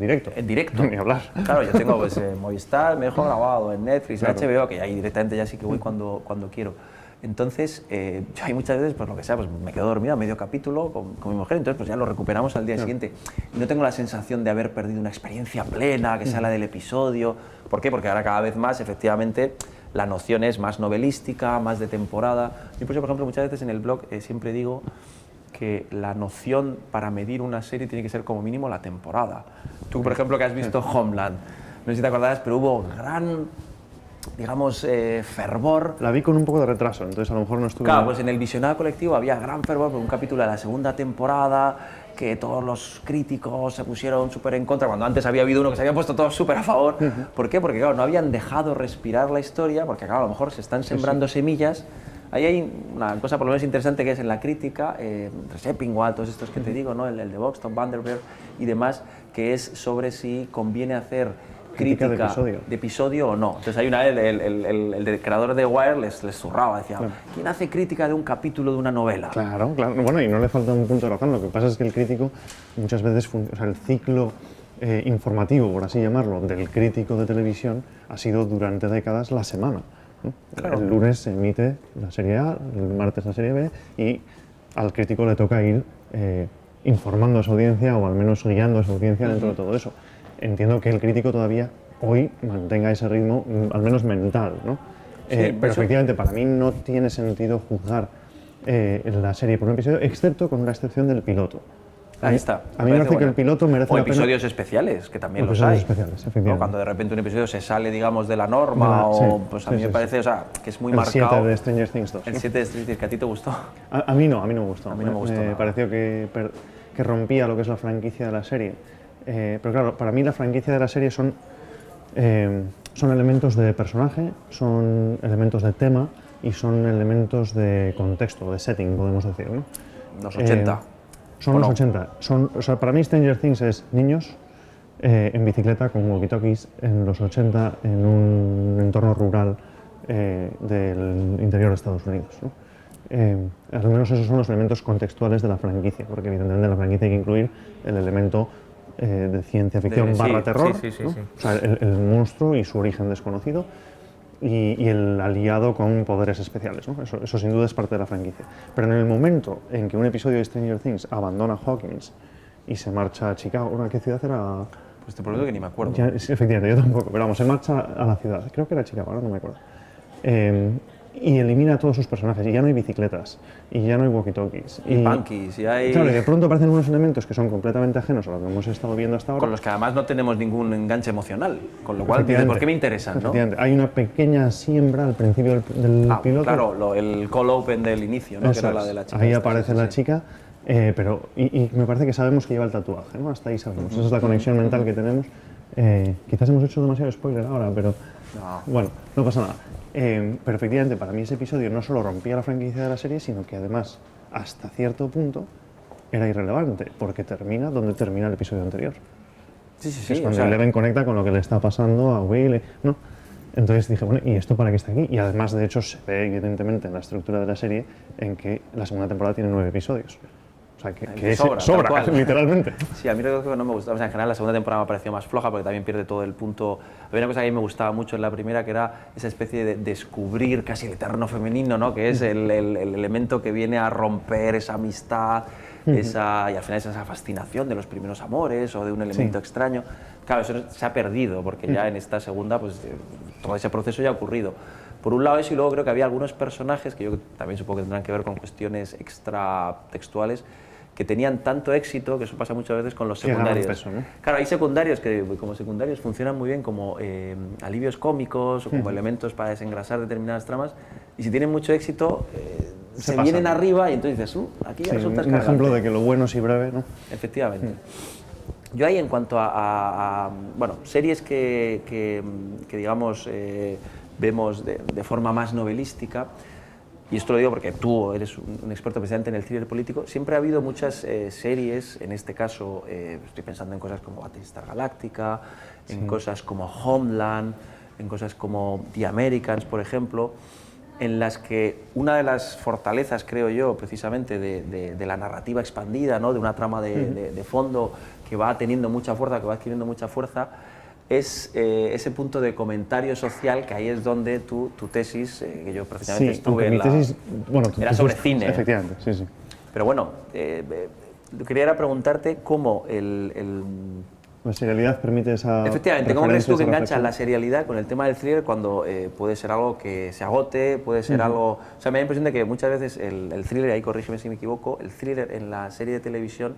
directo. En directo. Ni hablar. Claro, yo tengo Movistar, me dejo grabado en Netflix, en HBO, que ahí directamente ya sí que voy cuando quiero. Entonces, yo hay muchas veces, pues lo que sea, pues me quedo dormido a medio capítulo con mi mujer, entonces pues ya lo recuperamos al día siguiente. Y no tengo la sensación de haber perdido una experiencia plena, que sea la del episodio. ¿Por qué? Porque ahora cada vez más, efectivamente, la noción es más novelística, más de temporada. Yo, por ejemplo, muchas veces en el blog siempre digo que la noción para medir una serie tiene que ser como mínimo la temporada. Tú, por ejemplo, que has visto Homeland, no sé si te acordarás, pero hubo gran, digamos, fervor. La vi con un poco de retraso, entonces a lo mejor no estuve... Claro, pues en el visionado colectivo había gran fervor por un capítulo de la segunda temporada, que todos los críticos se pusieron súper en contra, cuando antes había habido uno que se había puesto todos súper a favor. ¿Por qué? Porque, claro, no habían dejado respirar la historia, porque, claro, a lo mejor se están sembrando semillas. Ahí hay una cosa por lo menos interesante que es en la crítica, Seppingwall, todos estos que te digo, ¿no? el de Vox, Tom Vanderberg y demás, que es sobre si conviene hacer crítica de episodio o no. Entonces hay una vez el creador de Wire les zurraba, decía, ¿quién hace crítica de un capítulo de una novela? Claro. Bueno, y no le falta un punto de razón, lo que pasa es que el crítico muchas veces, o sea, el ciclo informativo, por así llamarlo, del crítico de televisión ha sido durante décadas la semana. Claro. El lunes se emite la serie A, el martes la serie B y al crítico le toca ir informando a su audiencia o al menos guiando a su audiencia dentro de todo eso. entiendo que el crítico todavía hoy mantenga ese ritmo, al menos mental, ¿no? Pero efectivamente, para mí no tiene sentido juzgar la serie por un episodio, excepto con la excepción del piloto. Ahí está. A mí me parece que el piloto merece la pena. O episodios especiales, que también los hay. Especiales, efectivamente. O cuando de repente un episodio se sale, digamos, de la norma, pues a mí me parece, o sea, que es muy marcado. El 7 de Stranger Things 2. El 7 de Stranger Things, ¿que a ti te gustó? A mí no me gustó. A mí no me gustó. Me pareció que rompía lo que es la franquicia de la serie. Pero claro, para mí la franquicia de la serie son elementos de personaje, son elementos de tema y son elementos de contexto, de setting, podemos decir, ¿no? Los 80. Son los 80. O sea, para mí Stranger Things es niños en bicicleta con walkie-talkies en los 80 en un entorno rural del interior de Estados Unidos, ¿no? Al menos esos son los elementos contextuales de la franquicia, porque evidentemente en la franquicia hay que incluir el elemento de ciencia ficción barra terror, ¿no? O sea, el monstruo y su origen desconocido y el aliado con poderes especiales, ¿no? Eso sin duda es parte de la franquicia. Pero en el momento en que un episodio de Stranger Things abandona Hawkins y se marcha a Chicago, ¿qué ciudad era? Pues te prometo que ni me acuerdo. Sí, efectivamente, yo tampoco, pero vamos, se marcha a la ciudad, creo que era Chicago, ahora no me acuerdo. Y elimina a todos sus personajes, y ya no hay bicicletas, y ya no hay walkie-talkies. Y punkies, y hay... Claro, y de pronto aparecen unos elementos que son completamente ajenos a lo que hemos estado viendo hasta ahora. Con los que además no tenemos ningún enganche emocional, con lo cual, ¿por qué me interesan, no? Hay una pequeña siembra al principio del piloto. Claro, el call open del inicio, ¿no? Que era la de la chica. Ahí aparece la chica, pero me parece que sabemos que lleva el tatuaje, ¿no? Hasta ahí sabemos. Esa es la conexión mental que tenemos. Quizás hemos hecho demasiado spoiler ahora, pero bueno, no pasa nada. Pero efectivamente, para mí ese episodio no solo rompía la franquicia de la serie, sino que además, hasta cierto punto, era irrelevante, porque termina donde termina el episodio anterior. Sí. Es cuando Eleven conecta con lo que le está pasando a Will, ¿no? Entonces dije, bueno, ¿y esto para qué está aquí? Y además, de hecho, se ve evidentemente en la estructura de la serie en que la segunda temporada tiene 9 episodios. O sea, que sobra literalmente. Sí, a mí creo que no me gusta. O sea, en general la segunda temporada me pareció más floja porque también pierde todo el punto. Había una cosa que a mí me gustaba mucho en la primera, que era esa especie de descubrir casi el eterno femenino, ¿no? Que es el elemento que viene a romper esa amistad, y al final es esa fascinación de los primeros amores o de un elemento extraño. Claro, eso se ha perdido porque ya en esta segunda, pues todo ese proceso ya ha ocurrido. Por un lado eso, y luego creo que había algunos personajes que yo también supongo que tendrán que ver con cuestiones extratextuales, que tenían tanto éxito, que eso pasa muchas veces con los secundarios. Peso, ¿no? Claro, hay secundarios que como secundarios funcionan muy bien como alivios cómicos o como elementos para desengrasar determinadas tramas, y si tienen mucho éxito se vienen arriba y entonces dices, aquí ya resulta un ejemplo de que lo bueno es y breve, ¿no? Efectivamente. Yo ahí en cuanto a bueno, series que digamos vemos de forma más novelística, y esto lo digo porque tú eres un experto precisamente en el thriller político, siempre ha habido muchas series, en este caso estoy pensando en cosas como Battlestar Galactica, en cosas como Homeland, en cosas como The Americans, por ejemplo, en las que una de las fortalezas, creo yo, precisamente de la narrativa expandida, ¿no? De una trama de fondo que va teniendo mucha fuerza, que va adquiriendo mucha fuerza, es ese punto de comentario social, que ahí es donde tu tesis, que yo precisamente estuve en la... tesis, bueno, era sobre cine. Efectivamente, sí. Pero bueno, quería preguntarte cómo la serialidad permite esa... Efectivamente, ¿cómo crees tú que engancha la serialidad con el tema del thriller cuando puede ser algo que se agote, puede ser algo... O sea, me da la impresión de que muchas veces el thriller, ahí corrígeme si me equivoco, el thriller en la serie de televisión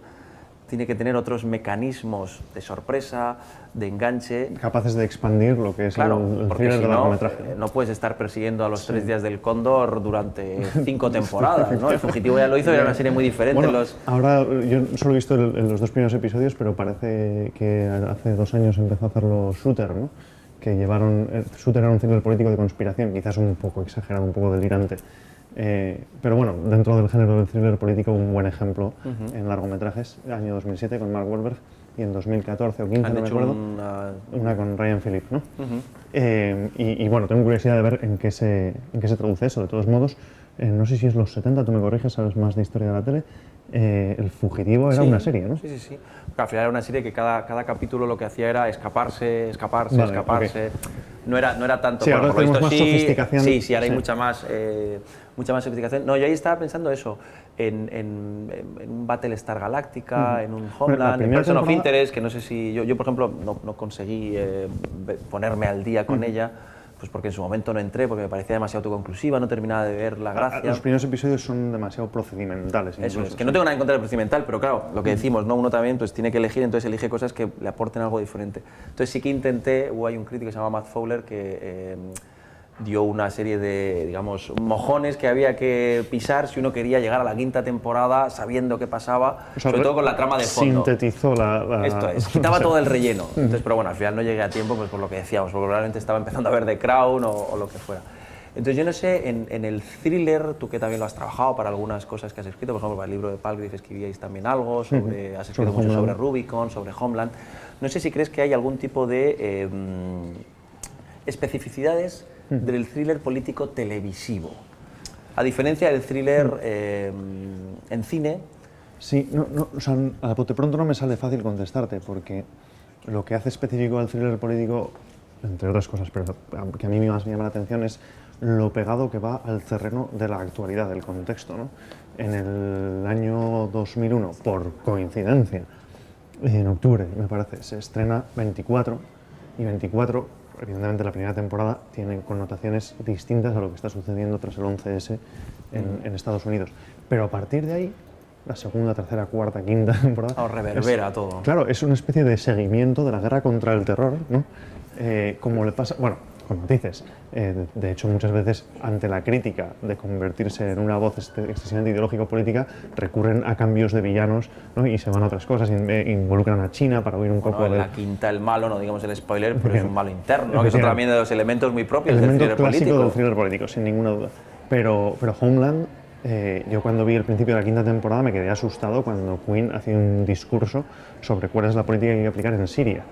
tiene que tener otros mecanismos de sorpresa, de enganche. Capaces de expandir lo que es el thriller del largometraje. No puedes estar persiguiendo a los 3 días del Cóndor durante 5 temporadas, ¿no? El Fugitivo ya lo hizo, era una serie muy diferente. Bueno, ahora yo solo he visto los 2 primeros episodios, pero parece que hace 2 años empezó a hacerlo Shooter, ¿no? Que llevaron... Shooter era un thriller político de conspiración, quizás un poco exagerado, un poco delirante. Pero bueno, dentro del género del thriller político, un buen ejemplo en largometrajes, año 2007 con Mark Wahlberg y en 2014 o 15, no me acuerdo, una con Ryan Phillippe, ¿no? Y bueno, tengo curiosidad de ver en qué se traduce eso. De todos modos, no sé si es los 70, tú me corriges, sabes más de historia de la tele. El Fugitivo era una serie, ¿no? Sí. Al final era una serie que cada capítulo lo que hacía era escaparse. Okay. no era tanto. Sí, bueno, ahora por lo tenemos visto más sofisticación. Sí, ahora hay mucha más sofisticación. No, yo ahí estaba pensando eso, en un Battlestar Galactica, en un Homeland, en Person of Interest, que no sé si... Yo por ejemplo, no conseguí ponerme al día con ella, pues porque en su momento no entré, porque me parecía demasiado autoconclusiva, no terminaba de ver la gracia. Los primeros episodios son demasiado procedimentales. Eso es, que no tengo nada en contra del procedimental, pero claro, lo que decimos, ¿no? Uno también pues tiene que elegir, entonces elige cosas que le aporten algo diferente. Entonces sí que intenté, hay un crítico que se llama Matt Fowler que dio una serie de, digamos, mojones que había que pisar si uno quería llegar a la quinta temporada sabiendo qué pasaba, o sea, sobre todo con la trama de fondo. Sintetizó la... Esto es, quitaba todo el relleno. Entonces, pero bueno, al final no llegué a tiempo pues por lo que decíamos, porque probablemente estaba empezando a ver The Crown o lo que fuera. Entonces yo no sé, en el thriller, tú que también lo has trabajado para algunas cosas que has escrito, por ejemplo, para el libro de Palgrave escribíais también algo, has escrito mucho sobre Rubicon, sobre Homeland. No sé si crees que hay algún tipo de especificidades del thriller político televisivo, a diferencia del thriller en cine. Sí, o sea, a bote pronto no me sale fácil contestarte, porque lo que hace específico al thriller político, entre otras cosas, pero que a mí más me llama la atención, es lo pegado que va al terreno de la actualidad, del contexto, ¿no? En el año 2001, por coincidencia, en octubre, me parece, se estrena 24, y 24, evidentemente la primera temporada, tiene connotaciones distintas a lo que está sucediendo tras el 11S en Estados Unidos. Pero a partir de ahí, la segunda, tercera, cuarta, quinta temporada... reverbera todo. Claro, es una especie de seguimiento de la guerra contra el terror, ¿no? Como le pasa... Bueno, con matices. De hecho, muchas veces, ante la crítica de convertirse en una voz excesivamente ideológico-política, recurren a cambios de villanos, ¿no? Y se van a otras cosas, involucran a China para huir un poco de... La quinta, el malo, no digamos el spoiler, pero es un malo interno, ¿no? Que es otro también de los elementos muy propios del thriller político. Del thriller político, sin ninguna duda. Pero Homeland, yo cuando vi el principio de la quinta temporada me quedé asustado cuando Quinn hacía un discurso sobre cuál es la política que hay que aplicar en Siria.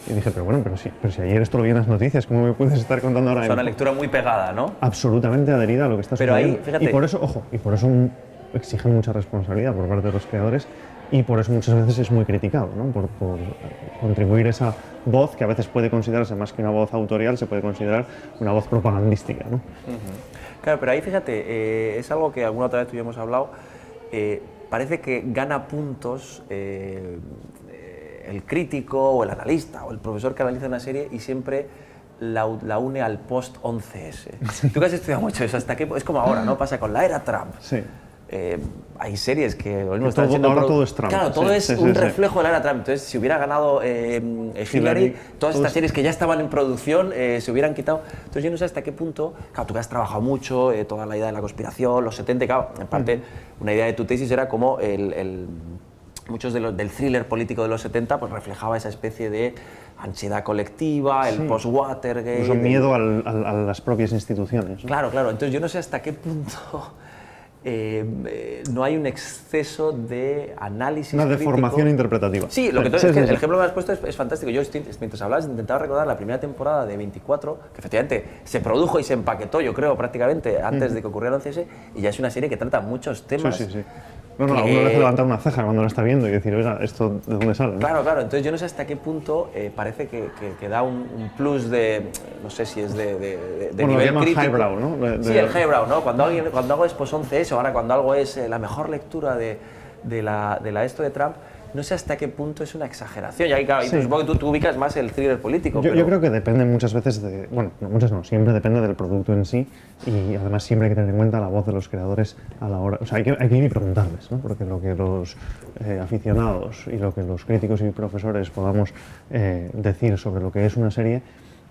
Y dije, pero si ayer esto lo vi en las noticias, ¿cómo me puedes estar contando ahora? Es una lectura muy pegada, ¿no? Absolutamente adherida a lo que está sucediendo. Pero ahí, fíjate... Y por eso, ojo, exigen mucha responsabilidad por parte de los creadores y por eso muchas veces es muy criticado, ¿no? Por contribuir esa voz que a veces puede considerarse más que una voz autorial, se puede considerar una voz propagandística, ¿no? Claro, pero ahí fíjate, es algo que alguna otra vez tuvimos hablado, parece que gana puntos el crítico o el analista o el profesor que analiza una serie y siempre la une al post-11S. Tú que has estudiado mucho eso, hasta qué es como ahora, ¿no? Pasa con la era Trump. Sí. Hay series que ahora todo es Trump. Claro, todo es un reflejo de la era Trump. Entonces, si hubiera ganado Hillary, todas estas series que ya estaban en producción se hubieran quitado. Entonces, yo no sé hasta qué punto, claro, tú que has trabajado mucho, toda la idea de la conspiración, los 70, claro, en parte, una idea de tu tesis era como muchos del thriller político de los 70 pues reflejaba esa especie de ansiedad colectiva, el post-Watergate... Incluso miedo a las propias instituciones, ¿no? Claro. Entonces yo no sé hasta qué punto no hay un exceso de análisis una deformación crítico. Interpretativa. Sí, lo que tú el ejemplo que me has puesto es fantástico. Yo, mientras hablabas, intentaba recordar la primera temporada de 24, que efectivamente se produjo y se empaquetó, yo creo, prácticamente antes de que ocurriera el 11S, y ya es una serie que trata muchos temas. Sí. A uno le hace levantar una ceja cuando lo está viendo y decir, oiga, ¿esto de dónde sale? ¿no? Claro. Entonces yo no sé hasta qué punto parece que da un plus de, no sé si es de bueno, nivel lo crítico. highbrow, ¿no? Sí, el highbrow, ¿no? Cuando algo es post-11S, ahora cuando algo es la mejor lectura de la esto de Trump, no sé hasta qué punto es una exageración. Y ahí, claro, supongo que tú ubicas más el thriller político. Yo creo que depende muchas veces de... Bueno, muchas no, siempre depende del producto en sí y además siempre hay que tener en cuenta la voz de los creadores a la hora... O sea, hay que ir y preguntarles, ¿no? Porque lo que los aficionados y lo que los críticos y profesores podamos decir sobre lo que es una serie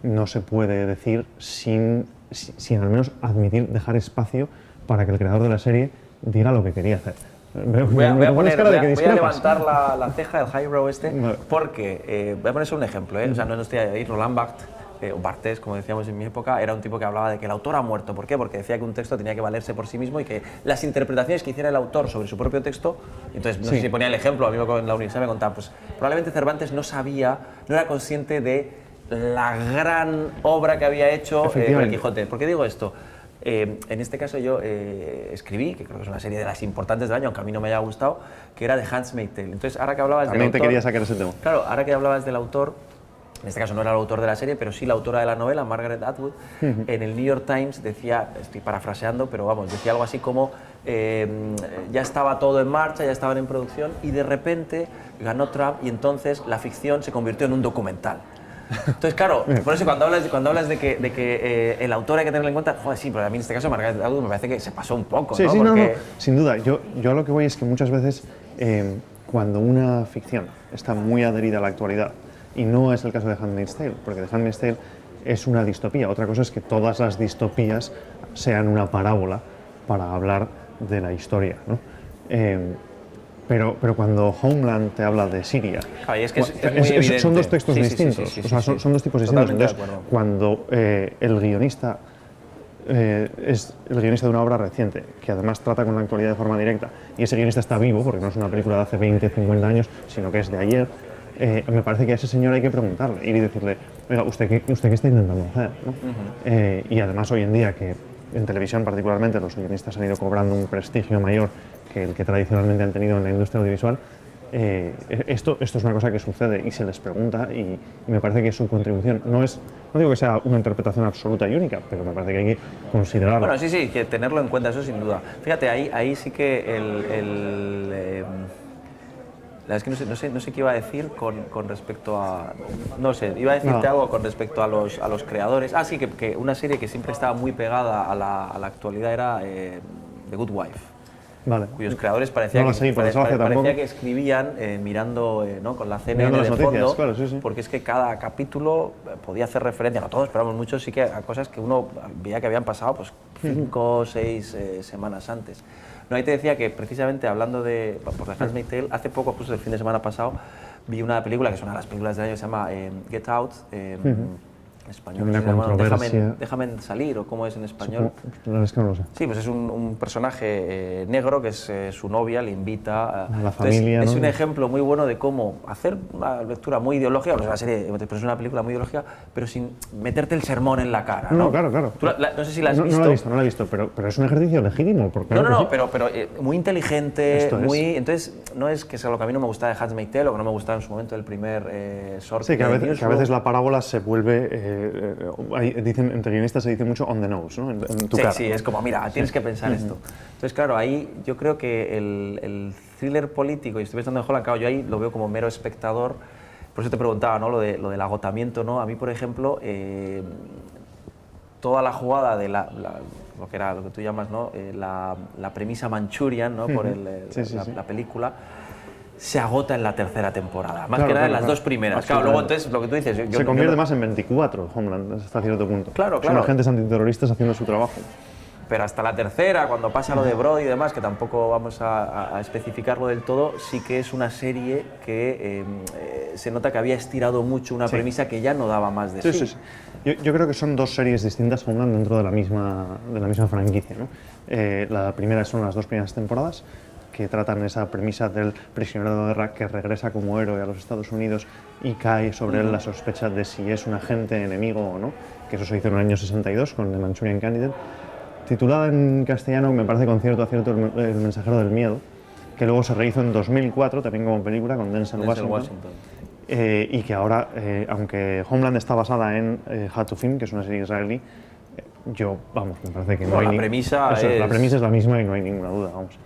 no se puede decir sin al menos dejar espacio para que el creador de la serie diga lo que quería hacer. Voy a levantar la ceja del highbrow porque voy a poner solo un ejemplo, o sea, no estoy ahí, Roland Barthes, o Barthes, como decíamos en mi época, era un tipo que hablaba de que el autor ha muerto. ¿Por qué? Porque decía que un texto tenía que valerse por sí mismo y que las interpretaciones que hiciera el autor sobre su propio texto, entonces no sé si ponía el ejemplo, a mí en la universidad me contaban, pues probablemente Cervantes no era consciente de la gran obra que había hecho con el Quijote. ¿Por qué digo esto? En este caso yo escribí, que creo que es una serie de las importantes del año, aunque a mí no me haya gustado, que era The Handmaid's Tale. Entonces, ahora que hablabas del autor... También te quería sacar ese tema. Claro, ahora que hablabas del autor, en este caso no era el autor de la serie, pero sí la autora de la novela, Margaret Atwood, en el New York Times decía, estoy parafraseando, pero vamos, decía algo así como ya estaba todo en marcha, ya estaban en producción y de repente ganó Trump y entonces la ficción se convirtió en un documental. Entonces, claro, por eso cuando hablas de que el autor hay que tenerlo en cuenta, joder, sí, pero a mí en este caso Margaret Atwood me parece que se pasó un poco, sí, ¿no? Sí, porque... no, sin duda. Yo a lo que voy es que muchas veces cuando una ficción está muy adherida a la actualidad, y no es el caso de Handmaid's Tale, porque The Handmaid's Tale es una distopía. Otra cosa es que todas las distopías sean una parábola para hablar de la historia, ¿no? Pero cuando Homeland te habla de Siria, ay, es que es muy evidente. Son dos textos distintos, son dos tipos distintos. Entonces, cuando el guionista es el guionista de una obra reciente, que además trata con la actualidad de forma directa, y ese guionista está vivo, porque no es una película de hace 20, 50 años, sino que es de ayer, me parece que a ese señor hay que preguntarle y decirle, oiga, ¿usted qué está intentando hacer? ¿No? Y además hoy en día, que en televisión particularmente los guionistas han ido cobrando un prestigio mayor que el que tradicionalmente han tenido en la industria audiovisual, esto es una cosa que sucede y se les pregunta y me parece que su contribución no digo que sea una interpretación absoluta y única, pero me parece que hay que considerarlo. Bueno, sí, que tenerlo en cuenta, eso sin duda. Fíjate, ahí sí que la verdad es que no sé qué iba a decir con respecto a... No sé, iba a decirte algo con respecto a los creadores. Ah, sí, que una serie que siempre estaba muy pegada a la actualidad era The Good Wife. Vale. Cuyos creadores parecía que escribían mirando ¿no? con la CNN de fondo, claro, sí. porque es que cada capítulo podía hacer referencia, no todos, pero muchos sí que a cosas que uno veía que habían pasado pues 5 o 6 semanas antes. No, ahí te decía que precisamente hablando de The Handmaid's Tale, hace poco, justo el fin de semana pasado, vi una película que es una de las películas del año que se llama Get Out. En español, una controversia. Déjame salir, o cómo es en español. No, es que no lo sé. Sí, pues es un personaje negro que es su novia, le invita a la familia. Es un ejemplo muy bueno de cómo hacer una lectura muy ideológica, pues es una película muy ideológica, pero sin meterte el sermón en la cara. No, claro. No sé si la has visto. No la he visto, pero es un ejercicio legítimo. Pero muy inteligente, entonces no es que sea lo que a mí no me gusta de Handmaid's Tale o que no me gustaba en su momento el primer short. Sí, que a veces la parábola se vuelve... dicen, entre guionistas se dice mucho on the nose, ¿no? En tu cara. Sí, es como, mira, tienes que pensar esto. Entonces, claro, ahí yo creo que el thriller político, y estoy pensando en Holland, claro, yo ahí lo veo como mero espectador, por eso te preguntaba, ¿no? Lo del agotamiento, ¿no? A mí, por ejemplo, toda la jugada de lo que era lo que tú llamas, ¿no? La premisa Manchurian, ¿no? Por la película, se agota en la tercera temporada, más que nada en las dos primeras. Claro, luego entonces lo que tú dices... Se convierte más en 24, Homeland, hasta cierto punto. Claro. Son agentes antiterroristas haciendo su trabajo. Pero hasta la tercera, cuando pasa lo de Brody y demás, que tampoco vamos a especificarlo del todo, sí que es una serie que se nota que había estirado mucho una premisa que ya no daba más de sí. Yo creo que son dos series distintas, Homeland, dentro de la misma franquicia, ¿no? La primera son las dos primeras temporadas, que tratan esa premisa del prisionero de guerra que regresa como héroe a los Estados Unidos y cae sobre él la sospecha de si es un agente enemigo o no, que eso se hizo en el año 62 con The Manchurian Candidate, titulada en castellano, me parece con cierto acierto, El mensajero del miedo, que luego se rehizo en 2004 también como película con Denzel Washington. Y que ahora, aunque Homeland está basada en Hatufim, que es una serie israelí, me parece que no hay... La premisa es la misma y no hay ninguna duda, vamos.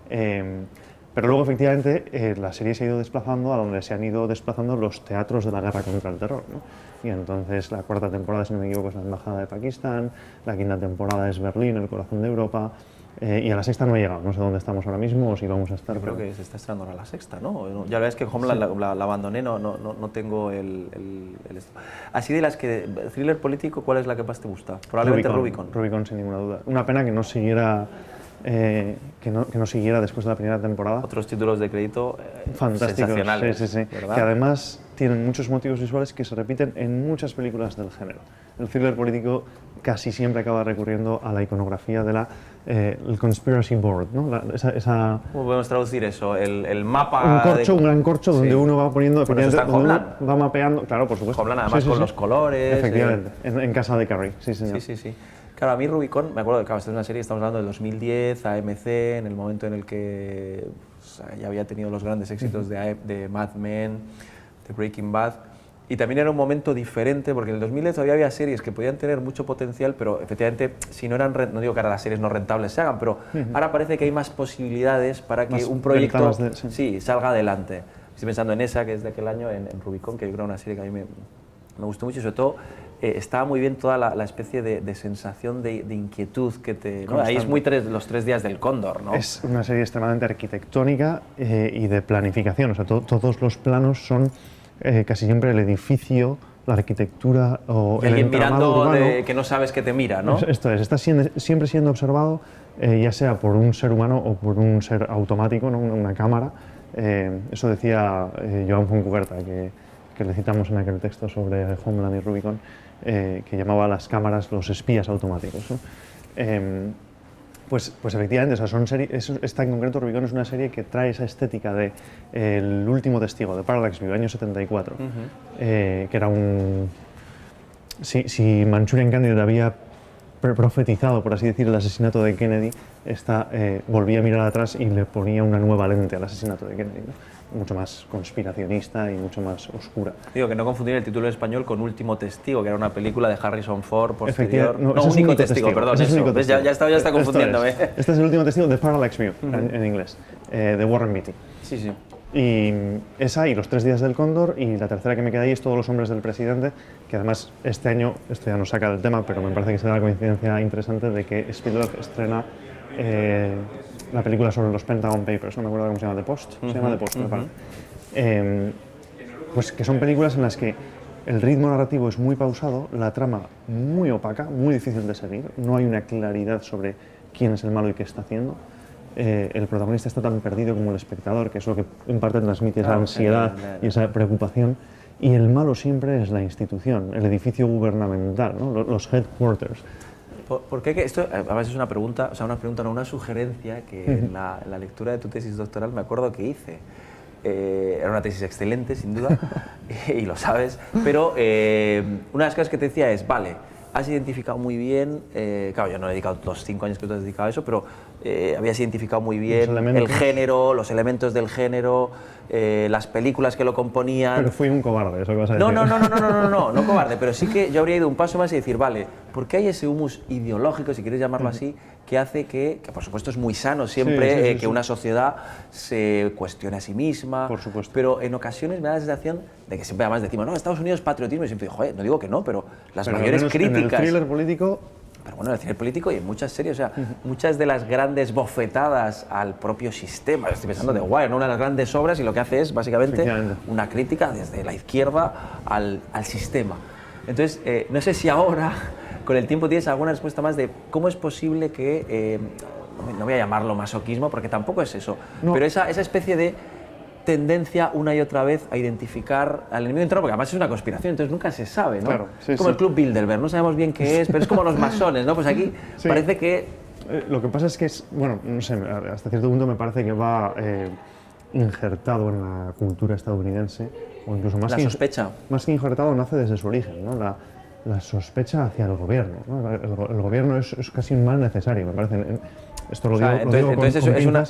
Pero luego, efectivamente, la serie se ha ido desplazando a donde se han ido desplazando los teatros de la guerra contra el terror, ¿no? Y entonces la cuarta temporada, si no me equivoco, es la Embajada de Pakistán, la quinta temporada es Berlín, el corazón de Europa, y a la sexta no he llegado, no sé dónde estamos ahora mismo o si vamos a estar. Yo creo que se está estrenando ahora la sexta, ¿no? Ya la verdad es que Homeland la abandoné, no tengo el Así de las que, thriller político, ¿cuál es la que más te gusta? Probablemente Rubicon. Rubicon, sin ninguna duda. Una pena que no siguiera... que no siguiera después de la primera temporada. Otros títulos de crédito fantásticos, sensacionales, sí. Que además tienen muchos motivos visuales que se repiten en muchas películas del género. El thriller político casi siempre acaba recurriendo a la iconografía de el conspiracy board, ¿no? ¿Cómo podemos traducir eso? El mapa... Un gran corcho donde uno va poniendo... va mapeando, claro, por supuesto. Homeland, además con los colores... Efectivamente, en casa de Carrie, sí señor. Sí. Claro, a mí Rubicon, me acuerdo que esta es una serie, estamos hablando del 2010, AMC, en el momento en el que ya había tenido los grandes éxitos de Mad Men, de Breaking Bad, Y también era un momento diferente, porque en el 2010 todavía había series que podían tener mucho potencial, pero efectivamente, si no eran, no digo que ahora las series no rentables se hagan, pero ahora parece que hay más posibilidades para que Más un proyecto sí, salga adelante. Estoy pensando en esa, que es de aquel año, en Rubicon, que yo creo una serie que a mí me gustó mucho, y sobre todo estaba muy bien toda la especie de sensación de inquietud que te... ¿no? Ahí es muy los 3 días del cóndor, ¿no? Es una serie extremadamente arquitectónica y de planificación, o sea, todos los planos son casi siempre el edificio, la arquitectura o el entramado urbano. Mirando que no sabes que te mira, ¿no? Esto es, está siempre siendo observado, ya sea por un ser humano o por un ser automático, ¿no? Una cámara. Eso decía Joan Fontcuberta, que le citamos en aquel texto sobre Homeland y Rubicon, que llamaba a las cámaras los espías automáticos, ¿no? Pues efectivamente, o sea, esta en concreto, Rubicon, es una serie que trae esa estética de El último testigo, de Parallax View, año 74, que era un... Si Manchurian Candidate había profetizado, por así decir, el asesinato de Kennedy, esta volvía a mirar atrás y le ponía una nueva lente al asesinato de Kennedy, ¿no? Mucho más conspiracionista y mucho más oscura. Digo, que no confundir el título en español con Último Testigo, que era una película de Harrison Ford posterior. No, Único Testigo, perdón, eso. Ya está confundiéndome. Este es El último testigo de Parallax View, en inglés, de Warren Beatty. Sí, sí. Y esa y Los 3 días del cóndor, y la tercera que me queda ahí es Todos los hombres del presidente, que además este año, esto ya nos saca del tema, pero me parece que será una coincidencia interesante de que Spielberg estrena la película sobre los Pentagon Papers, no me acuerdo cómo se llama, The Post, se llama The Post, me parece. Pues que son películas en las que el ritmo narrativo es muy pausado, la trama muy opaca, muy difícil de seguir, no hay una claridad sobre quién es el malo y qué está haciendo. El protagonista está tan perdido como el espectador, que es lo que en parte transmite esa ansiedad y esa preocupación, y el malo siempre es la institución, el edificio gubernamental, ¿no? Los headquarters. ¿Por qué? Esto a veces es una pregunta, no, una sugerencia que en la lectura de tu tesis doctoral me acuerdo que hice. Era una tesis excelente, sin duda, y lo sabes, pero una de las cosas que te decía es, vale, has identificado muy bien, claro, yo no he dedicado los 5 años que tú has dedicado a eso, pero habías identificado muy bien el género, los elementos del género, las películas que lo componían. Pero fui un cobarde, eso que vas a decir. No cobarde, pero sí que yo habría ido un paso más y decir, vale, ¿por qué hay ese humus ideológico, si quieres llamarlo así, que hace que por supuesto es muy sano siempre que una sociedad se cuestione a sí misma, por supuesto, pero en ocasiones me da la sensación de que siempre además decimos, no, Estados Unidos es patriotismo, y siempre digo, joder, no digo que no, pero las mayores críticas... En el thriller político... Pero bueno, en el cine político y en muchas series, o sea, muchas de las grandes bofetadas al propio sistema, estoy pensando de Wire, ¿no? Una de las grandes obras, y lo que hace es básicamente una crítica desde la izquierda al sistema. Entonces, no sé si ahora, con el tiempo, tienes alguna respuesta más de cómo es posible que, no voy a llamarlo masoquismo, porque tampoco es eso, pero esa especie de tendencia una y otra vez a identificar al enemigo interno, porque además es una conspiración, entonces nunca se sabe, ¿no? Claro, como el Club Bilderberg, no sabemos bien qué es, pero es como los masones, ¿no? Pues aquí parece que... Lo que pasa es que bueno, no sé, hasta cierto punto me parece que va injertado en la cultura estadounidense, o incluso más la sospecha. Más que injertado, nace desde su origen, ¿no? La sospecha hacia el gobierno, ¿no? El gobierno es casi un mal necesario, me parece. Esto lo digo, entonces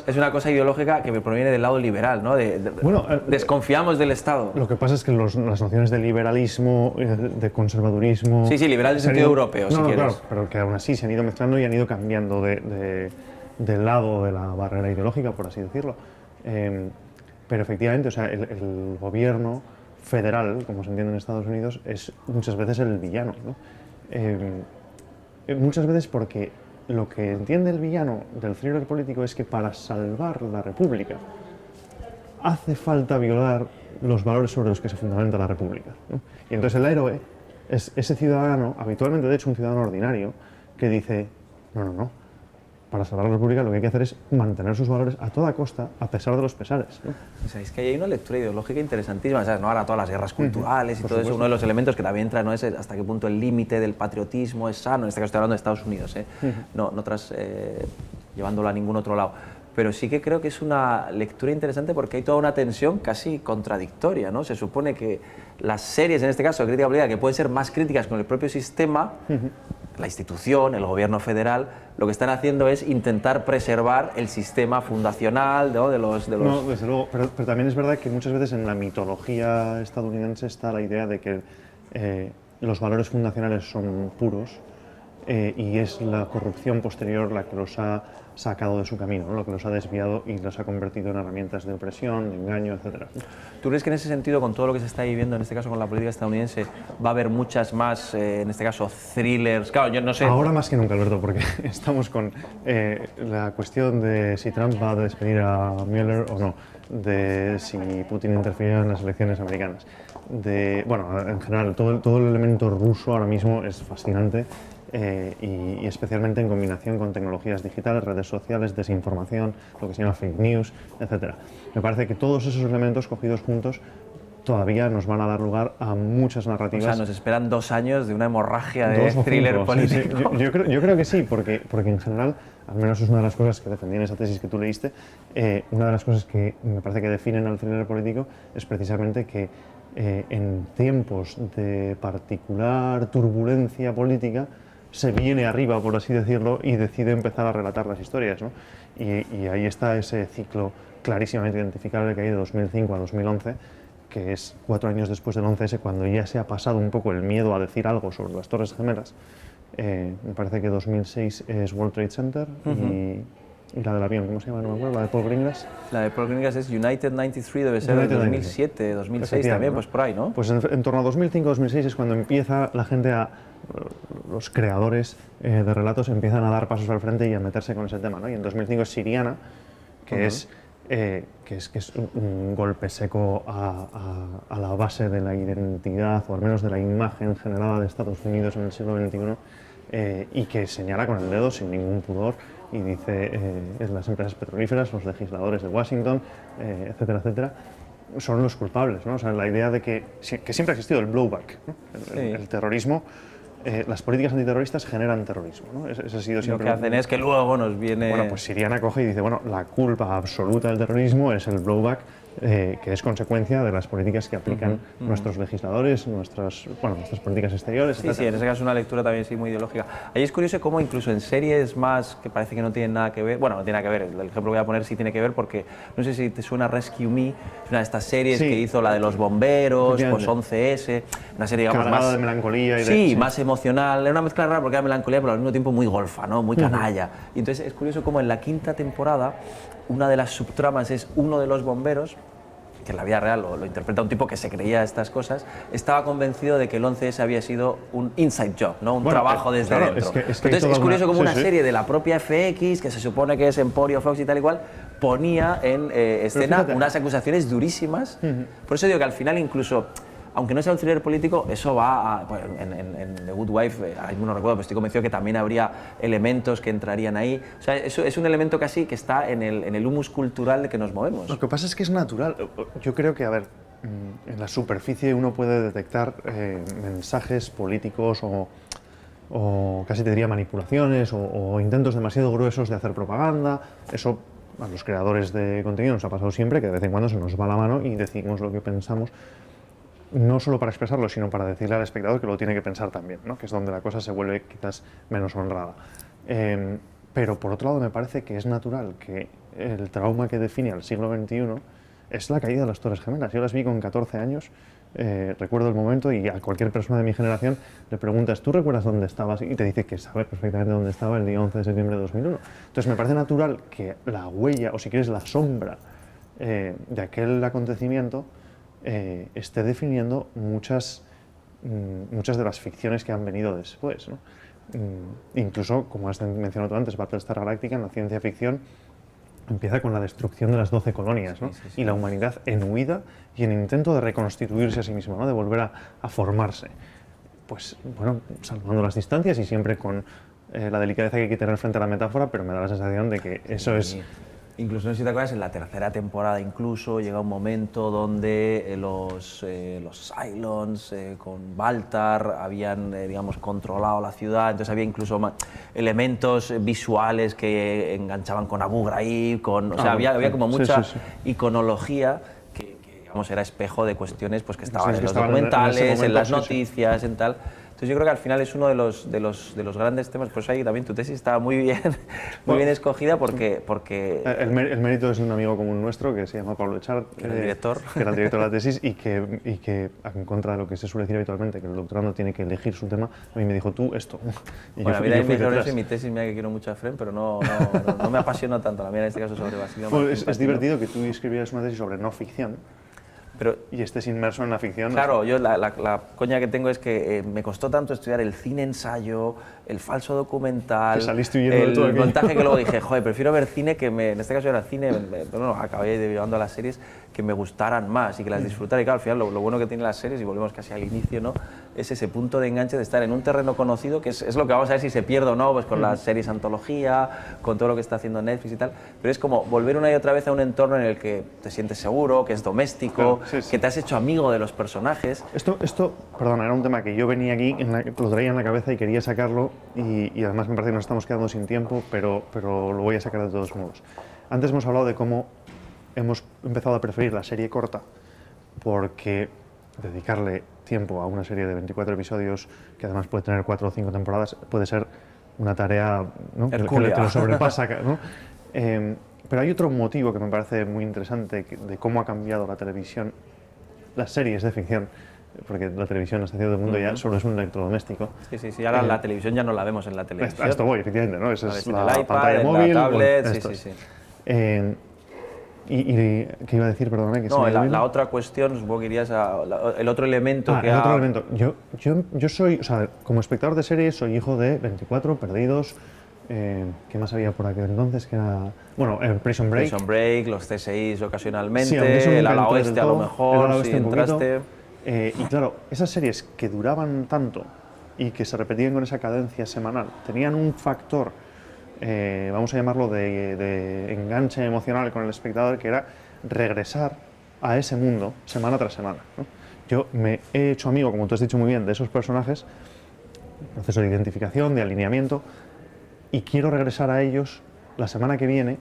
es una cosa ideológica que proviene del lado liberal, ¿no? Desconfiamos del Estado. Lo que pasa es que las nociones de liberalismo, de conservadurismo... Sí, liberal en sentido europeo, si quieres. Claro, pero que aún así se han ido mezclando y han ido cambiando del lado de la barrera ideológica, por así decirlo. Pero efectivamente, o sea, el gobierno federal, como se entiende en Estados Unidos, es muchas veces el villano, ¿no? Muchas veces porque lo que entiende el villano del thriller político es que para salvar la república hace falta violar los valores sobre los que se fundamenta la república, ¿no? Y entonces el héroe es ese ciudadano, habitualmente de hecho un ciudadano ordinario, que dice, no, para salvar la república lo que hay que hacer es mantener sus valores a toda costa, a pesar de los pesares, ¿no? O sea, es que hay una lectura ideológica interesantísima, ¿sabes? ¿No? Ahora todas las guerras culturales y todo eso, uno de los elementos que también entra, ¿no? Es hasta qué punto el límite del patriotismo es sano, en este caso estoy hablando de Estados Unidos, no llevándolo a ningún otro lado. Pero sí que creo que es una lectura interesante porque hay toda una tensión casi contradictoria, ¿no? Se supone que las series, en este caso de crítica política, que pueden ser más críticas con el propio sistema, la institución, el gobierno federal, lo que están haciendo es intentar preservar el sistema fundacional, ¿no? de los... No, desde luego, pero también es verdad que muchas veces en la mitología estadounidense está la idea de que los valores fundacionales son puros y es la corrupción posterior la que los ha sacado de su camino, ¿no? Lo que los ha desviado y los ha convertido en herramientas de opresión, de engaño, etc. ¿Tú crees que en ese sentido, con todo lo que se está viviendo, en este caso con la política estadounidense, va a haber muchas más, en este caso, thrillers? Claro, yo no sé... Ahora más que nunca, Alberto, porque estamos con la cuestión de si Trump va a despedir a Mueller o no, de si Putin interfiere en las elecciones americanas. Bueno, en general, todo el elemento ruso ahora mismo es fascinante. Y especialmente en combinación con tecnologías digitales, redes sociales, desinformación, lo que se llama fake news, etc. Me parece que todos esos elementos cogidos juntos todavía nos van a dar lugar a muchas narrativas. O sea, nos esperan 2 años de una hemorragia de thriller político. Sí, sí. Yo creo que sí, porque en general, al menos es una de las cosas que defendí en esa tesis que tú leíste, una de las cosas que me parece que definen al thriller político es precisamente que en tiempos de particular turbulencia política, se viene arriba, por así decirlo, y decide empezar a relatar las historias, ¿no? Y ahí está ese ciclo clarísimamente identificable que hay de 2005 a 2011, que es 4 años después del 11S, cuando ya se ha pasado un poco el miedo a decir algo sobre las Torres Gemelas. Me parece que 2006 es World Trade Center y la del avión, ¿cómo se llama? No me acuerdo, la de Paul Greengrass. La de Paul Greengrass es United 93, debe ser de 2007, 2006 también, pues por ahí, ¿no? Pues en torno a 2005-2006 es cuando empieza la gente los creadores de relatos empiezan a dar pasos al frente y a meterse con ese tema, ¿no? Y en 2005 es Siriana, que es un golpe seco a la base de la identidad, o al menos de la imagen generada de Estados Unidos en el siglo XXI, y que señala con el dedo sin ningún pudor y dice las empresas petrolíferas, los legisladores de Washington, etcétera, etcétera, son los culpables, ¿no? O sea, la idea de que siempre ha existido el blowback, ¿no? El terrorismo. Las políticas antiterroristas generan terrorismo, ¿no? Ese ha sido siempre lo que hacen es que luego nos viene... Bueno, pues Siriana coge y dice, bueno, la culpa absoluta del terrorismo es el blowback, que es consecuencia de las políticas que aplican nuestros legisladores, nuestras políticas exteriores, etc. Sí, en ese caso es una lectura también sí muy ideológica. Ahí es curioso cómo incluso en series más que parece que no tienen nada que ver, bueno, no tiene nada que ver, el ejemplo que voy a poner sí tiene que ver porque no sé si te suena Rescue Me, una de estas series que hizo la de los bomberos, pues 11S, una serie digamos cargada más de melancolía y sí, más emocional, era una mezcla rara porque era melancolía pero al mismo tiempo muy golfa, ¿no? Muy canalla. Y entonces es curioso cómo en la 5ª temporada una de las subtramas es uno de los bomberos, que en la vida real lo interpreta un tipo que se creía estas cosas, estaba convencido de que el 11S había sido un inside job, ¿no? Un trabajo desde claro, dentro. Entonces es curioso como una serie de la propia FX, que se supone que es Emporio Fox y tal y cual, ponía en escena unas acusaciones durísimas. Por eso digo que al final incluso... Aunque no sea un thriller político, eso va a, pues, en The Good Wife, no recuerdo, pero estoy convencido que también habría elementos que entrarían ahí. O sea, eso es un elemento casi que está en el humus cultural de que nos movemos. Lo que pasa es que es natural. Yo creo que, a ver, en la superficie uno puede detectar mensajes políticos o casi te diría manipulaciones o intentos demasiado gruesos de hacer propaganda. Eso a los creadores de contenido nos ha pasado siempre, que de vez en cuando se nos va la mano y decimos lo que pensamos. No solo para expresarlo, sino para decirle al espectador que lo tiene que pensar también, ¿no? Que es donde la cosa se vuelve quizás menos honrada. Pero por otro lado me parece que es natural que el trauma que define al siglo XXI es la caída de las Torres Gemelas. Yo las vi con 14 años, recuerdo el momento y a cualquier persona de mi generación le preguntas, ¿tú recuerdas dónde estabas? Y te dice que sabe perfectamente dónde estaba el día 11 de septiembre de 2001. Entonces me parece natural que la huella, o si quieres la sombra de aquel acontecimiento esté definiendo muchas de las ficciones que han venido después, ¿no? Incluso, como has mencionado tú antes, Battlestar Galactica en la ciencia ficción empieza con la destrucción de las 12 colonias, ¿no? Y la humanidad en huida y en intento de reconstituirse a sí misma, ¿no? De volver a formarse. Pues, bueno, salvando las distancias y siempre con la delicadeza que hay que tener frente a la metáfora, pero me da la sensación de que eso es... Incluso, no sé si te acuerdas, en la 3ª temporada incluso llega un momento donde los Cylons con Baltar habían, digamos, controlado la ciudad, entonces había incluso elementos visuales que enganchaban con Abu Ghraib, o sea, había como mucha iconología que, digamos, era espejo de cuestiones pues, que estaban en los documentales, en las noticias, en tal. Entonces yo creo que al final es uno de los grandes temas, por eso ahí también tu tesis está muy bien, muy bien escogida porque el mérito es de un amigo común nuestro que se llama Pablo Echard, el director. que era el director de la tesis y que en contra de lo que se suele decir habitualmente, que el doctorando tiene que elegir su tema, a mí me dijo tú esto. Y bueno, a mí yo me fui dijeron detrás. eso en mi tesis, mira que quiero mucho a Efrén, pero no me apasionó tanto, la mía en este caso sobre Basilio. Bueno, es divertido que tú escribieras una tesis sobre no ficción. Pero, y estés inmerso en la ficción. Claro, yo la coña que tengo es que me costó tanto estudiar el cine ensayo, el falso documental, el montaje que luego dije, joder, prefiero ver cine que en este caso era cine, acabé llevando a las series que me gustaran más y que las disfrutara. Y claro, al final lo bueno que tienen las series, y volvemos casi al inicio, ¿no? Es ese punto de enganche de estar en un terreno conocido, que es lo que vamos a ver si se pierde o no, pues con las series antología, con todo lo que está haciendo Netflix y tal, pero es como volver una y otra vez a un entorno en el que te sientes seguro, que es doméstico, claro, que te has hecho amigo de los personajes. Esto, perdona, era un tema que yo venía aquí, lo traía en la cabeza y quería sacarlo, y además me parece que nos estamos quedando sin tiempo, pero lo voy a sacar de todos modos. Antes hemos hablado de cómo hemos empezado a preferir la serie corta, porque dedicarle tiempo a una serie de 24 episodios, que además puede tener 4 o 5 temporadas, puede ser una tarea, ¿no? que lo sobrepasa, ¿no? Pero hay otro motivo que me parece muy interesante de cómo ha cambiado la televisión, las series de ficción, porque la televisión hasta cierto punto ya solo es un electrodoméstico. Sí, ahora la televisión ya no la vemos en la televisión. A esto voy, efectivamente, ¿no? Esa es la iPad, pantalla móvil, la tablet, bueno, sí. ¿Y qué iba a decir, perdóname? Que no, la otra cuestión, supongo que irías el otro elemento que el otro elemento. Yo soy, o sea, como espectador de series, soy hijo de 24, Perdidos, ¿qué más había por aquel entonces? Que era, bueno, Prison Break. Prison Break, los CSIs ocasionalmente, sí, el ala oeste a lo mejor, si entraste. Y claro, esas series que duraban tanto y que se repetían con esa cadencia semanal, tenían un factor, vamos a llamarlo de enganche emocional con el espectador, que era regresar a ese mundo semana tras semana, ¿no? Yo me he hecho amigo, como tú has dicho muy bien, de esos personajes, proceso de identificación, de alineamiento, y quiero regresar a ellos la semana que viene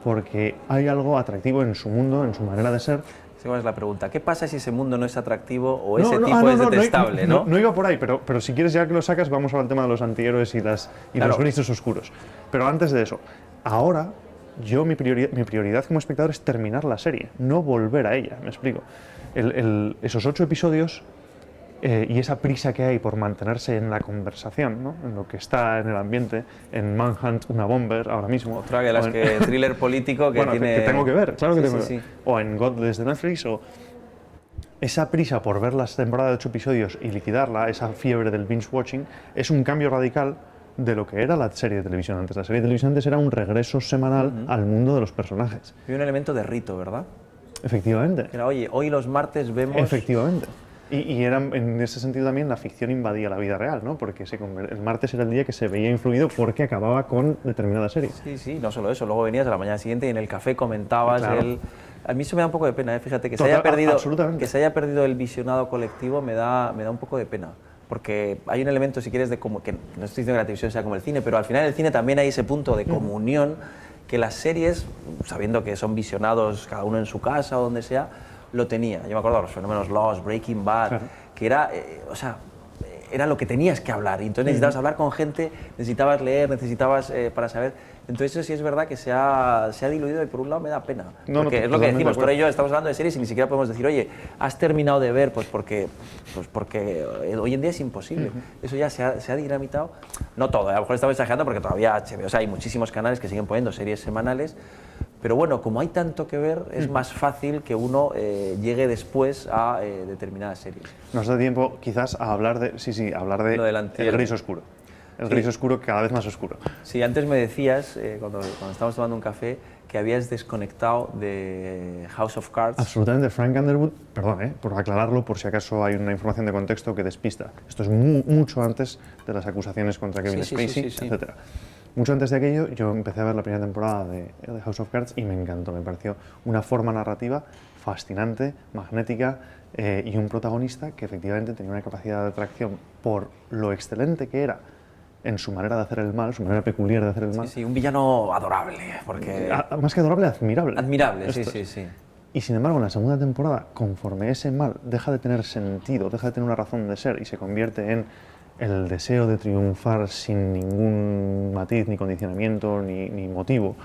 porque hay algo atractivo en su mundo, en su manera de ser. Esa es la pregunta. ¿Qué pasa si ese mundo no es atractivo o ese tipo es detestable? No iba por ahí, pero si quieres, ya que lo sacas, vamos al tema de los antihéroes y claro, los grises oscuros. Pero antes de eso, ahora mi prioridad como espectador es terminar la serie, no volver a ella, me explico. Esos 8 episodios y esa prisa que hay por mantenerse en la conversación, ¿no? En lo que está en el ambiente, en Manhunt, una bomber ahora mismo. Otra de las que thriller político que tiene... que tengo que ver, claro que tengo que ver. O en Godless de Netflix, o esa prisa por ver las temporadas de 8 episodios y liquidarla, esa fiebre del binge watching, es un cambio radical de lo que era la serie de televisión antes. La serie de televisión antes era un regreso semanal al mundo de los personajes. Y un elemento de rito, ¿verdad? Efectivamente. Era, oye, hoy los martes vemos... Efectivamente. Y era, en ese sentido también la ficción invadía la vida real, ¿no? Porque el martes era el día que se veía influido porque acababa con determinada serie. Sí, no solo eso, luego venías a la mañana siguiente y en el café comentabas claro. A mí eso me da un poco de pena, fíjate, que se haya perdido el visionado colectivo me da un poco de pena. Porque hay un elemento, si quieres, de como que no estoy diciendo que la televisión sea como el cine, pero al final el cine también hay ese punto de comunión que las series, sabiendo que son visionados cada uno en su casa o donde sea, lo tenía. Yo me acuerdo de los fenómenos Lost, Breaking Bad, claro, que era, era lo que tenías que hablar. Y entonces necesitabas hablar con gente, necesitabas leer, necesitabas para saber. Entonces eso sí es verdad que se ha diluido y por un lado me da pena. Porque es lo que decimos, tú y yo estamos hablando de series y ni siquiera podemos decir, oye, has terminado de ver, pues porque hoy en día es imposible. Eso ya se ha dinamitado. No todo, a lo mejor estamos exagerando porque todavía HBO, o sea, hay muchísimos canales que siguen poniendo series semanales. Pero bueno, como hay tanto que ver, es más fácil que uno llegue después a determinadas series. Nos da tiempo quizás a hablar de, el gris oscuro. El gris oscuro cada vez más oscuro. Sí, antes me decías, cuando estábamos tomando un café, que habías desconectado de House of Cards. Absolutamente. Frank Underwood, perdón, por aclararlo, por si acaso hay una información de contexto que despista. Esto es mucho antes de las acusaciones contra Kevin Spacey, etc. Mucho antes de aquello, yo empecé a ver la primera temporada de House of Cards y me encantó. Me pareció una forma narrativa fascinante, magnética y un protagonista que efectivamente tenía una capacidad de atracción por lo excelente que era en su manera de hacer el mal, su manera peculiar de hacer el mal. Sí, un villano adorable, porque... Más que adorable, admirable. Admirable, sí. Y sin embargo, en la segunda temporada, conforme ese mal deja de tener sentido, deja de tener una razón de ser y se convierte en el deseo de triunfar sin ningún matiz, ni condicionamiento, ni motivo,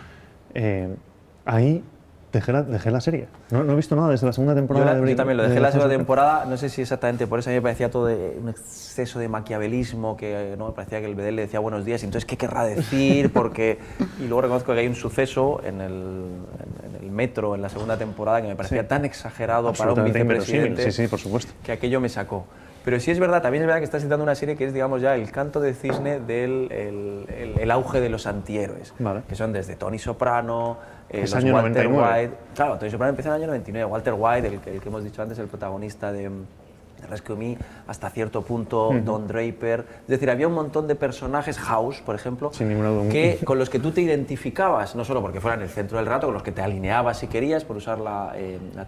ahí dejé la serie. No he visto nada desde la segunda temporada. Yo también lo dejé la segunda temporada, no sé si exactamente por eso a mí me parecía todo un exceso de maquiavelismo, que no me parecía que el Bedel le decía buenos días, y entonces ¿qué querrá decir? Porque, y luego reconozco que hay un suceso en el metro en la segunda temporada que me parecía tan exagerado para un vicepresidente, sí, por supuesto, que aquello me sacó. Pero sí es verdad, también es verdad que estás citando una serie que es, digamos, ya el canto de cisne del el auge de los antihéroes, que son desde Tony Soprano, los año Walter 99. White. Claro, Tony Soprano empieza en el año 99, Walter White, el que hemos dicho antes, el protagonista de Rescue Me, hasta cierto punto, Don Draper. Es decir, había un montón de personajes, House, por ejemplo, con los que tú te identificabas, no solo porque fueran el centro del relato, con los que te alineabas si querías, por usar la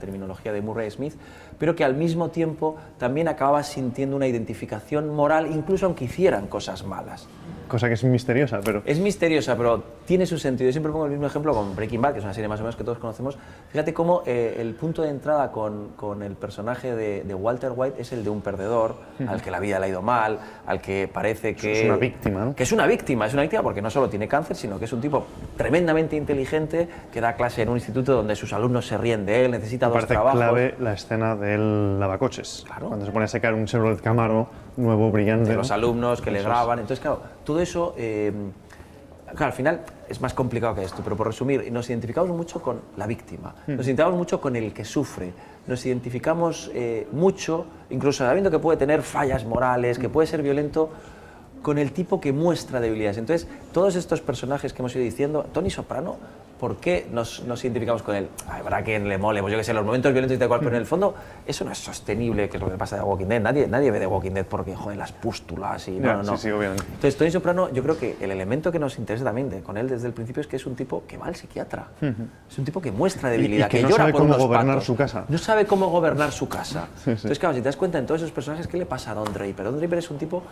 terminología de Murray Smith, pero que al mismo tiempo también acababas sintiendo una identificación moral, incluso aunque hicieran cosas malas. Cosa que es misteriosa, pero... Es misteriosa, pero tiene su sentido. Yo siempre pongo el mismo ejemplo con Breaking Bad, que es una serie más o menos que todos conocemos. Fíjate cómo el punto de entrada con el personaje de Walter White es el de un perdedor, al que la vida le ha ido mal, al que parece que... Es una víctima, ¿no? Que es una víctima porque no solo tiene cáncer, sino que es un tipo tremendamente inteligente, que da clase en un instituto donde sus alumnos se ríen de él, necesita dos trabajos. Clave la escena del lavacoches, claro, cuando se pone a secar un Chevrolet Camaro nuevo, brillante. De los alumnos que le graban. Entonces, claro, todo eso, claro, al final es más complicado que esto, pero por resumir, nos identificamos mucho con la víctima, nos identificamos mucho con el que sufre, nos identificamos mucho, incluso sabiendo que puede tener fallas morales, que puede ser violento, con el tipo que muestra debilidades. Entonces, todos estos personajes que hemos ido diciendo, Tony Soprano, ¿por qué nos identificamos con él? Habrá quien le mole, pues yo que sé, los momentos violentos y tal cual, pero en el fondo eso no es sostenible, que es lo que pasa de Walking Dead. Nadie ve de Walking Dead porque, joder, las pústulas y no. Sí, obviamente. Entonces, Tony Soprano, yo creo que el elemento que nos interesa también con él desde el principio es que es un tipo que va al psiquiatra. Es un tipo que muestra debilidad, y que no llora sabe por cómo unos gobernar patos. su casa. No sabe cómo gobernar su casa. Entonces, claro, si te das cuenta en todos esos personajes, ¿qué le pasa a Don Draper? Don Draper es un tipo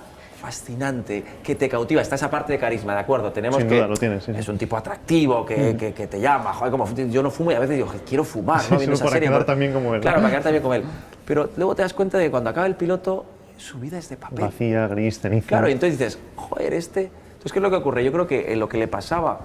fascinante, que te cautiva, está esa parte de carisma, ¿de acuerdo? Tenemos Sin duda, lo tienes, sí. Es un tipo atractivo, que te llama, joder, como yo no fumo y a veces digo, quiero fumar, ¿no? Viendo esa para serie, quedar también como él. Claro, para quedar también como él. Pero luego te das cuenta de que cuando acaba el piloto, su vida es de papel. Vacía, gris, ceniza. Claro, y entonces dices, joder, Entonces, ¿qué es lo que ocurre? Yo creo que lo que le pasaba,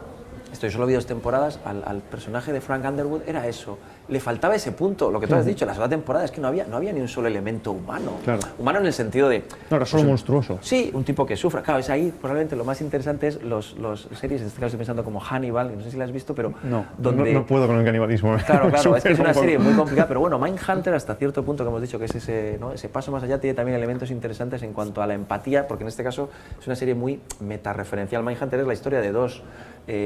yo solo vi 2 temporadas, al personaje de Frank Underwood era eso. Le faltaba ese punto, lo que tú has dicho, la segunda temporada es que no había ni un solo elemento humano. Claro. Humano en el sentido de... No, era solo monstruoso. Sí, un tipo que sufra. Claro, es ahí probablemente lo más interesante es los series, en este caso estoy pensando como Hannibal, que no sé si la has visto, pero... No, donde... no puedo con el canibalismo. Claro, es que es una serie muy complicada, pero bueno, Mindhunter hasta cierto punto, que hemos dicho que es ese paso más allá, tiene también elementos interesantes en cuanto a la empatía, porque en este caso es una serie muy metareferencial. Mindhunter es la historia de 2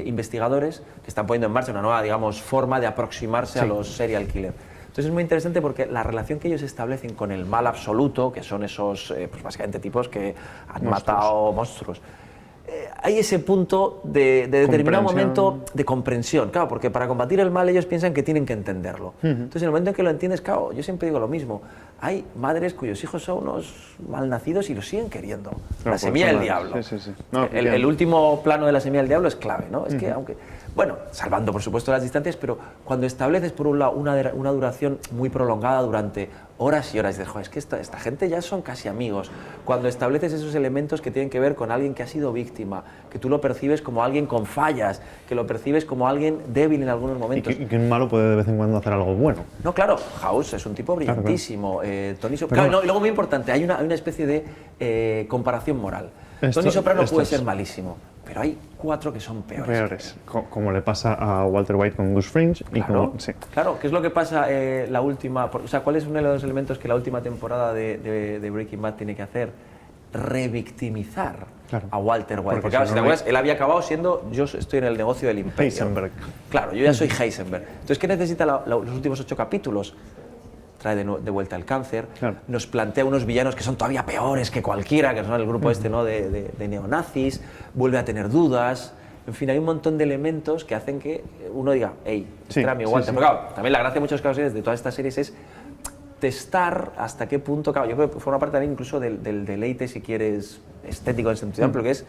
investigadores que están poniendo en marcha una nueva, digamos, forma de aproximarse a los serial killers. Entonces es muy interesante porque la relación que ellos establecen con el mal absoluto, que son esos, pues básicamente tipos que han matado monstruos, hay ese punto de determinado momento de comprensión, claro, porque para combatir el mal ellos piensan que tienen que entenderlo. Entonces en el momento en que lo entiendes, claro, yo siempre digo lo mismo, hay madres cuyos hijos son unos malnacidos y los siguen queriendo. La semilla del diablo. Sí. No, el último plano de la semilla del diablo es clave, ¿no? Es que aunque, bueno, salvando por supuesto las distancias, pero cuando estableces por un lado una duración muy prolongada durante horas y horas, dices, joder, es que esta gente ya son casi amigos. Cuando estableces esos elementos que tienen que ver con alguien que ha sido víctima, que tú lo percibes como alguien con fallas, que lo percibes como alguien débil en algunos momentos. Y que un malo puede de vez en cuando hacer algo bueno. No, claro, House es un tipo brillantísimo. Claro. Tony Soprano, y luego muy importante, hay una especie de comparación moral. Tony Soprano puede ser malísimo, pero hay 4 que son peores. Como le pasa a Walter White con Gus Fring. Claro, claro, ¿qué es lo que pasa la última? O sea, ¿cuál es uno de los elementos que la última temporada de Breaking Bad tiene que hacer? Revictimizar a Walter White. Porque claro, si te acuerdas, él había acabado siendo, yo estoy en el negocio del imperio. Heisenberg. Claro, yo ya soy Heisenberg. Entonces, ¿qué necesita los últimos 8 capítulos? Trae de vuelta el cáncer, nos plantea unos villanos que son todavía peores que cualquiera, que son el grupo ¿no? de neonazis, vuelve a tener dudas, en fin, hay un montón de elementos que hacen que uno diga, hey, este era mi Walter. Pero claro, también la gracia de muchos casos de todas estas series es testar hasta qué punto, claro, yo creo que forma parte también incluso del deleite, si quieres, estético en sentido amplio, que es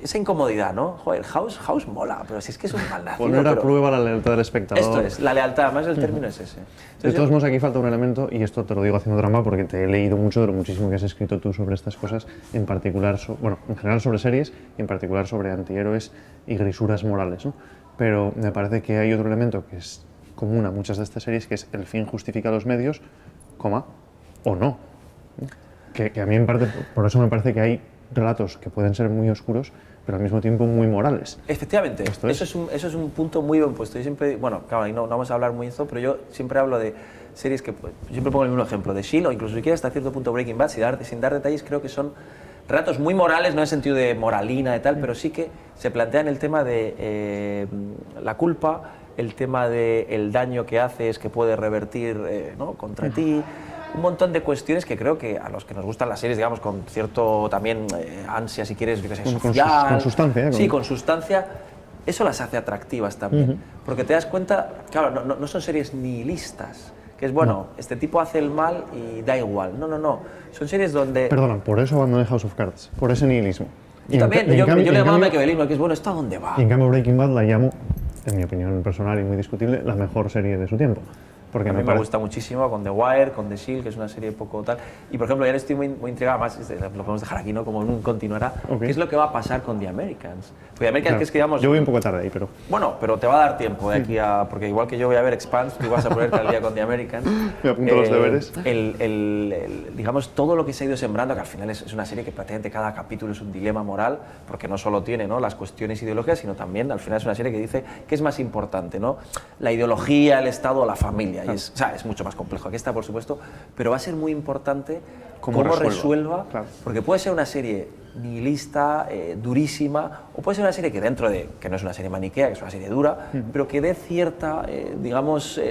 esa incomodidad, ¿no? Joder, House mola, pero si es que es un mal nacido. Poner a prueba la lealtad del espectador. Esto es, la lealtad, más el término es ese. Entonces, de todos modos, aquí falta un elemento, y esto te lo digo haciendo trampa porque te he leído mucho de lo muchísimo que has escrito tú sobre estas cosas, en particular, bueno, en general sobre series, y en particular sobre antihéroes y grisuras morales, ¿no? Pero me parece que hay otro elemento que es común a muchas de estas series, que es el fin justifica los medios, coma, o no. Que a mí, en parte, por eso me parece que hay relatos que pueden ser muy oscuros, pero al mismo tiempo muy morales. Efectivamente, eso es un punto muy bien puesto. Yo siempre, bueno, claro, no vamos a hablar muy de esto, pero yo siempre hablo de series que, pues, siempre pongo el mismo ejemplo, de S.H.I.E.L.D. o incluso si quieres hasta cierto punto Breaking Bad, sin dar detalles, creo que son relatos muy morales, no en el sentido de moralina y tal, pero sí que se plantean el tema de la culpa, el tema del daño que haces, que puede revertir ¿no? contra ti. Un montón de cuestiones que creo que a los que nos gustan las series, digamos, con cierto también ansia, si quieres, yo qué sé, social. Con sustancia. Sí, con sustancia. Eso las hace atractivas también. Porque te das cuenta, claro, no son series nihilistas, que es, bueno, este tipo hace el mal y da igual. No. Son series donde... Perdona, por eso abandoné House of Cards, por ese nihilismo. Y también, yo le llamaba maquiavelismo, que es, bueno, ¿esto a dónde va? Y en cambio Breaking Bad la llamo, en mi opinión personal y muy discutible, la mejor serie de su tiempo. Porque a mí me gusta muchísimo con The Wire, con The Shield, que es una serie poco tal. Y por ejemplo, ya estoy muy intrigado, más lo podemos dejar aquí, ¿no? Como continuará. Okay. ¿Qué es lo que va a pasar con The Americans? Porque The Americans, que es que digamos. Yo voy un poco tarde ahí, pero. Bueno, pero te va a dar tiempo de aquí a. Porque igual que yo voy a ver Expanse, tú vas a ponerte al día con The Americans. Me apunto los deberes. Digamos, todo lo que se ha ido sembrando, que al final es una serie que prácticamente cada capítulo es un dilema moral, porque no solo tiene, ¿no? las cuestiones ideológicas, sino también al final es una serie que dice qué es más importante, ¿no? La ideología, el Estado o la familia. Claro. Y o sea, es mucho más complejo. Aquí está, por supuesto, pero va a ser muy importante cómo resuelva, claro. Porque puede ser una serie nihilista, durísima, o puede ser una serie que dentro de, que no es una serie maniquea, que es una serie dura, pero que dé cierta, digamos,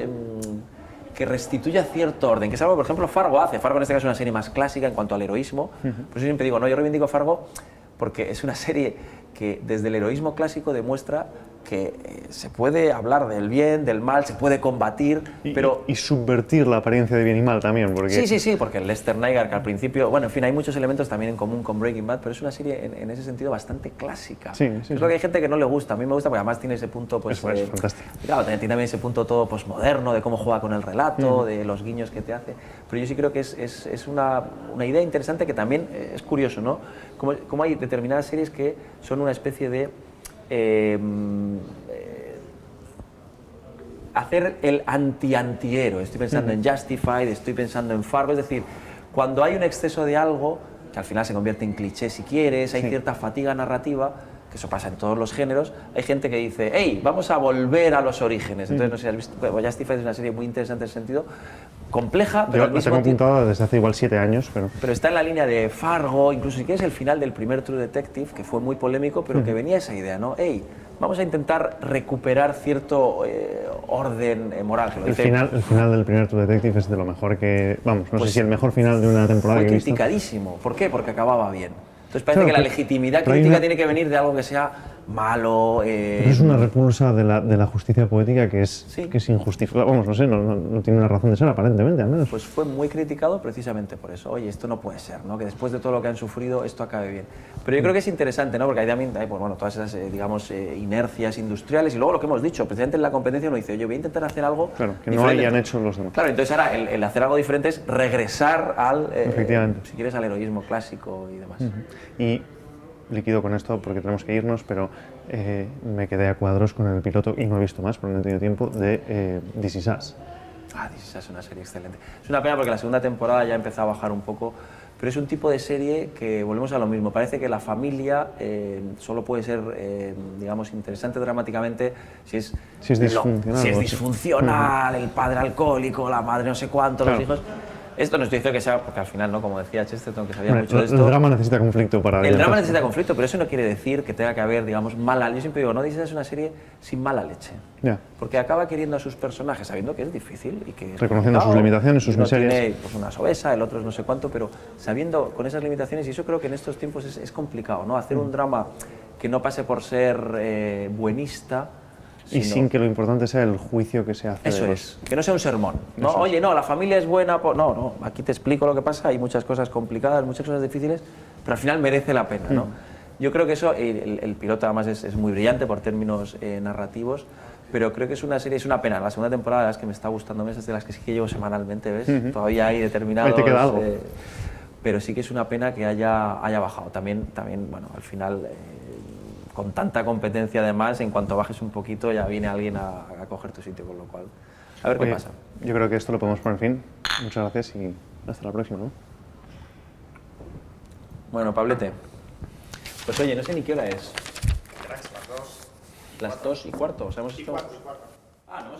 que restituya cierto orden, que es algo, por ejemplo, Fargo hace. Fargo en este caso es una serie más clásica en cuanto al heroísmo, por eso siempre digo, no, yo reivindico Fargo porque es una serie que desde el heroísmo clásico demuestra que se puede hablar del bien, del mal, se puede combatir, pero... Y subvertir la apariencia de bien y mal también, porque... Sí, porque el Lester Nygaard, que al principio... Bueno, en fin, hay muchos elementos también en común con Breaking Bad, pero es una serie en ese sentido bastante clásica. Sí. Creo que hay gente que no le gusta, a mí me gusta porque además tiene ese punto... Pues, eso es fantástico. Claro, tiene también ese punto todo posmoderno, de cómo juega con el relato, de los guiños que te hace, pero yo sí creo que es una idea interesante que también es curioso, ¿no? Como hay determinadas series que son una especie de... hacer el anti-antihéroe. Estoy pensando en Justified, estoy pensando en Fargo, es decir, cuando hay un exceso de algo, que al final se convierte en cliché si quieres, hay cierta fatiga narrativa, que eso pasa en todos los géneros, hay gente que dice, hey, vamos a volver a los orígenes. Entonces, no sé si has visto, bueno, Justified es una serie muy interesante en ese sentido, compleja, pero al mismo tiempo... tengo apuntada desde hace igual 7 años, pero... Pero está en la línea de Fargo, incluso si quieres el final del primer True Detective, que fue muy polémico, pero que venía esa idea, ¿no? Hey, vamos a intentar recuperar cierto orden moral. Que lo dice. El final del primer True Detective es de lo mejor que... Vamos, no sé si el mejor final de una temporada que he visto. Fue criticadísimo. ¿Por qué? Porque acababa bien. Entonces parece que la legitimidad crítica tiene que venir de algo que sea malo... Pero es una repulsa de la justicia poética que es injustificable. Vamos, no sé, no tiene una razón de ser aparentemente, al menos. Pues fue muy criticado precisamente por eso. Oye, esto no puede ser, ¿no? Que después de todo lo que han sufrido, esto acabe bien. Pero yo creo que es interesante, ¿no? Porque hay también pues, bueno, todas esas, digamos, inercias industriales y luego lo que hemos dicho, precisamente en la competencia uno dice, oye, voy a intentar hacer algo claro, que diferente. No hayan hecho los demás. Claro, entonces ahora el hacer algo diferente es regresar al, efectivamente. Si quieres, al heroísmo clásico y demás. Y liquido con esto porque tenemos que irnos, pero me quedé a cuadros con el piloto y no he visto más porque no he tenido tiempo de This Is Us. This Is Us es una serie excelente. Es una pena porque la segunda temporada ya empezó a bajar un poco, pero es un tipo de serie que volvemos a lo mismo. Parece que la familia solo puede ser, digamos, interesante dramáticamente si es disfuncional. Si es disfuncional, el padre alcohólico, la madre no sé cuánto, los hijos... Esto no estoy diciendo que sea, porque al final, ¿no? Como decía Chesterton, que sabía mucho de esto... El drama necesita conflicto para... El drama necesita conflicto, pero eso no quiere decir que tenga que haber, digamos, mala... Yo siempre digo, no dices es una serie sin mala leche. Porque acaba queriendo a sus personajes, sabiendo que es difícil y que... Reconociendo sus limitaciones, sus miserias. Tiene, pues, una es obesa, el otro es no sé cuánto, pero sabiendo con esas limitaciones, y eso creo que en estos tiempos es complicado, ¿no? Hacer un drama que no pase por ser buenista... Y sin que lo importante sea el juicio que se hace. Eso es, que no sea un sermón. ¿No? Oye, no, la familia es buena. No, aquí te explico lo que pasa, hay muchas cosas complicadas, muchas cosas difíciles, pero al final merece la pena, ¿no? Yo creo que eso, el piloto además es muy brillante por términos narrativos, pero creo que es una serie, es una pena. La segunda temporada de las que me está gustando, es de las que sí que llevo semanalmente, ¿ves? Todavía hay determinados... Ahí te queda algo. Pero sí que es una pena que haya bajado. También, bueno, al final, con tanta competencia además, en cuanto bajes un poquito ya viene alguien a coger tu sitio, con lo cual, a ver qué pasa. Yo creo que esto lo podemos poner fin. Muchas gracias y hasta la próxima, ¿no? Bueno, Pablete, pues oye, no sé ni qué hora es. Las 2. Las 2:15, ¿os hemos hecho? Y cuarto. Ah, no,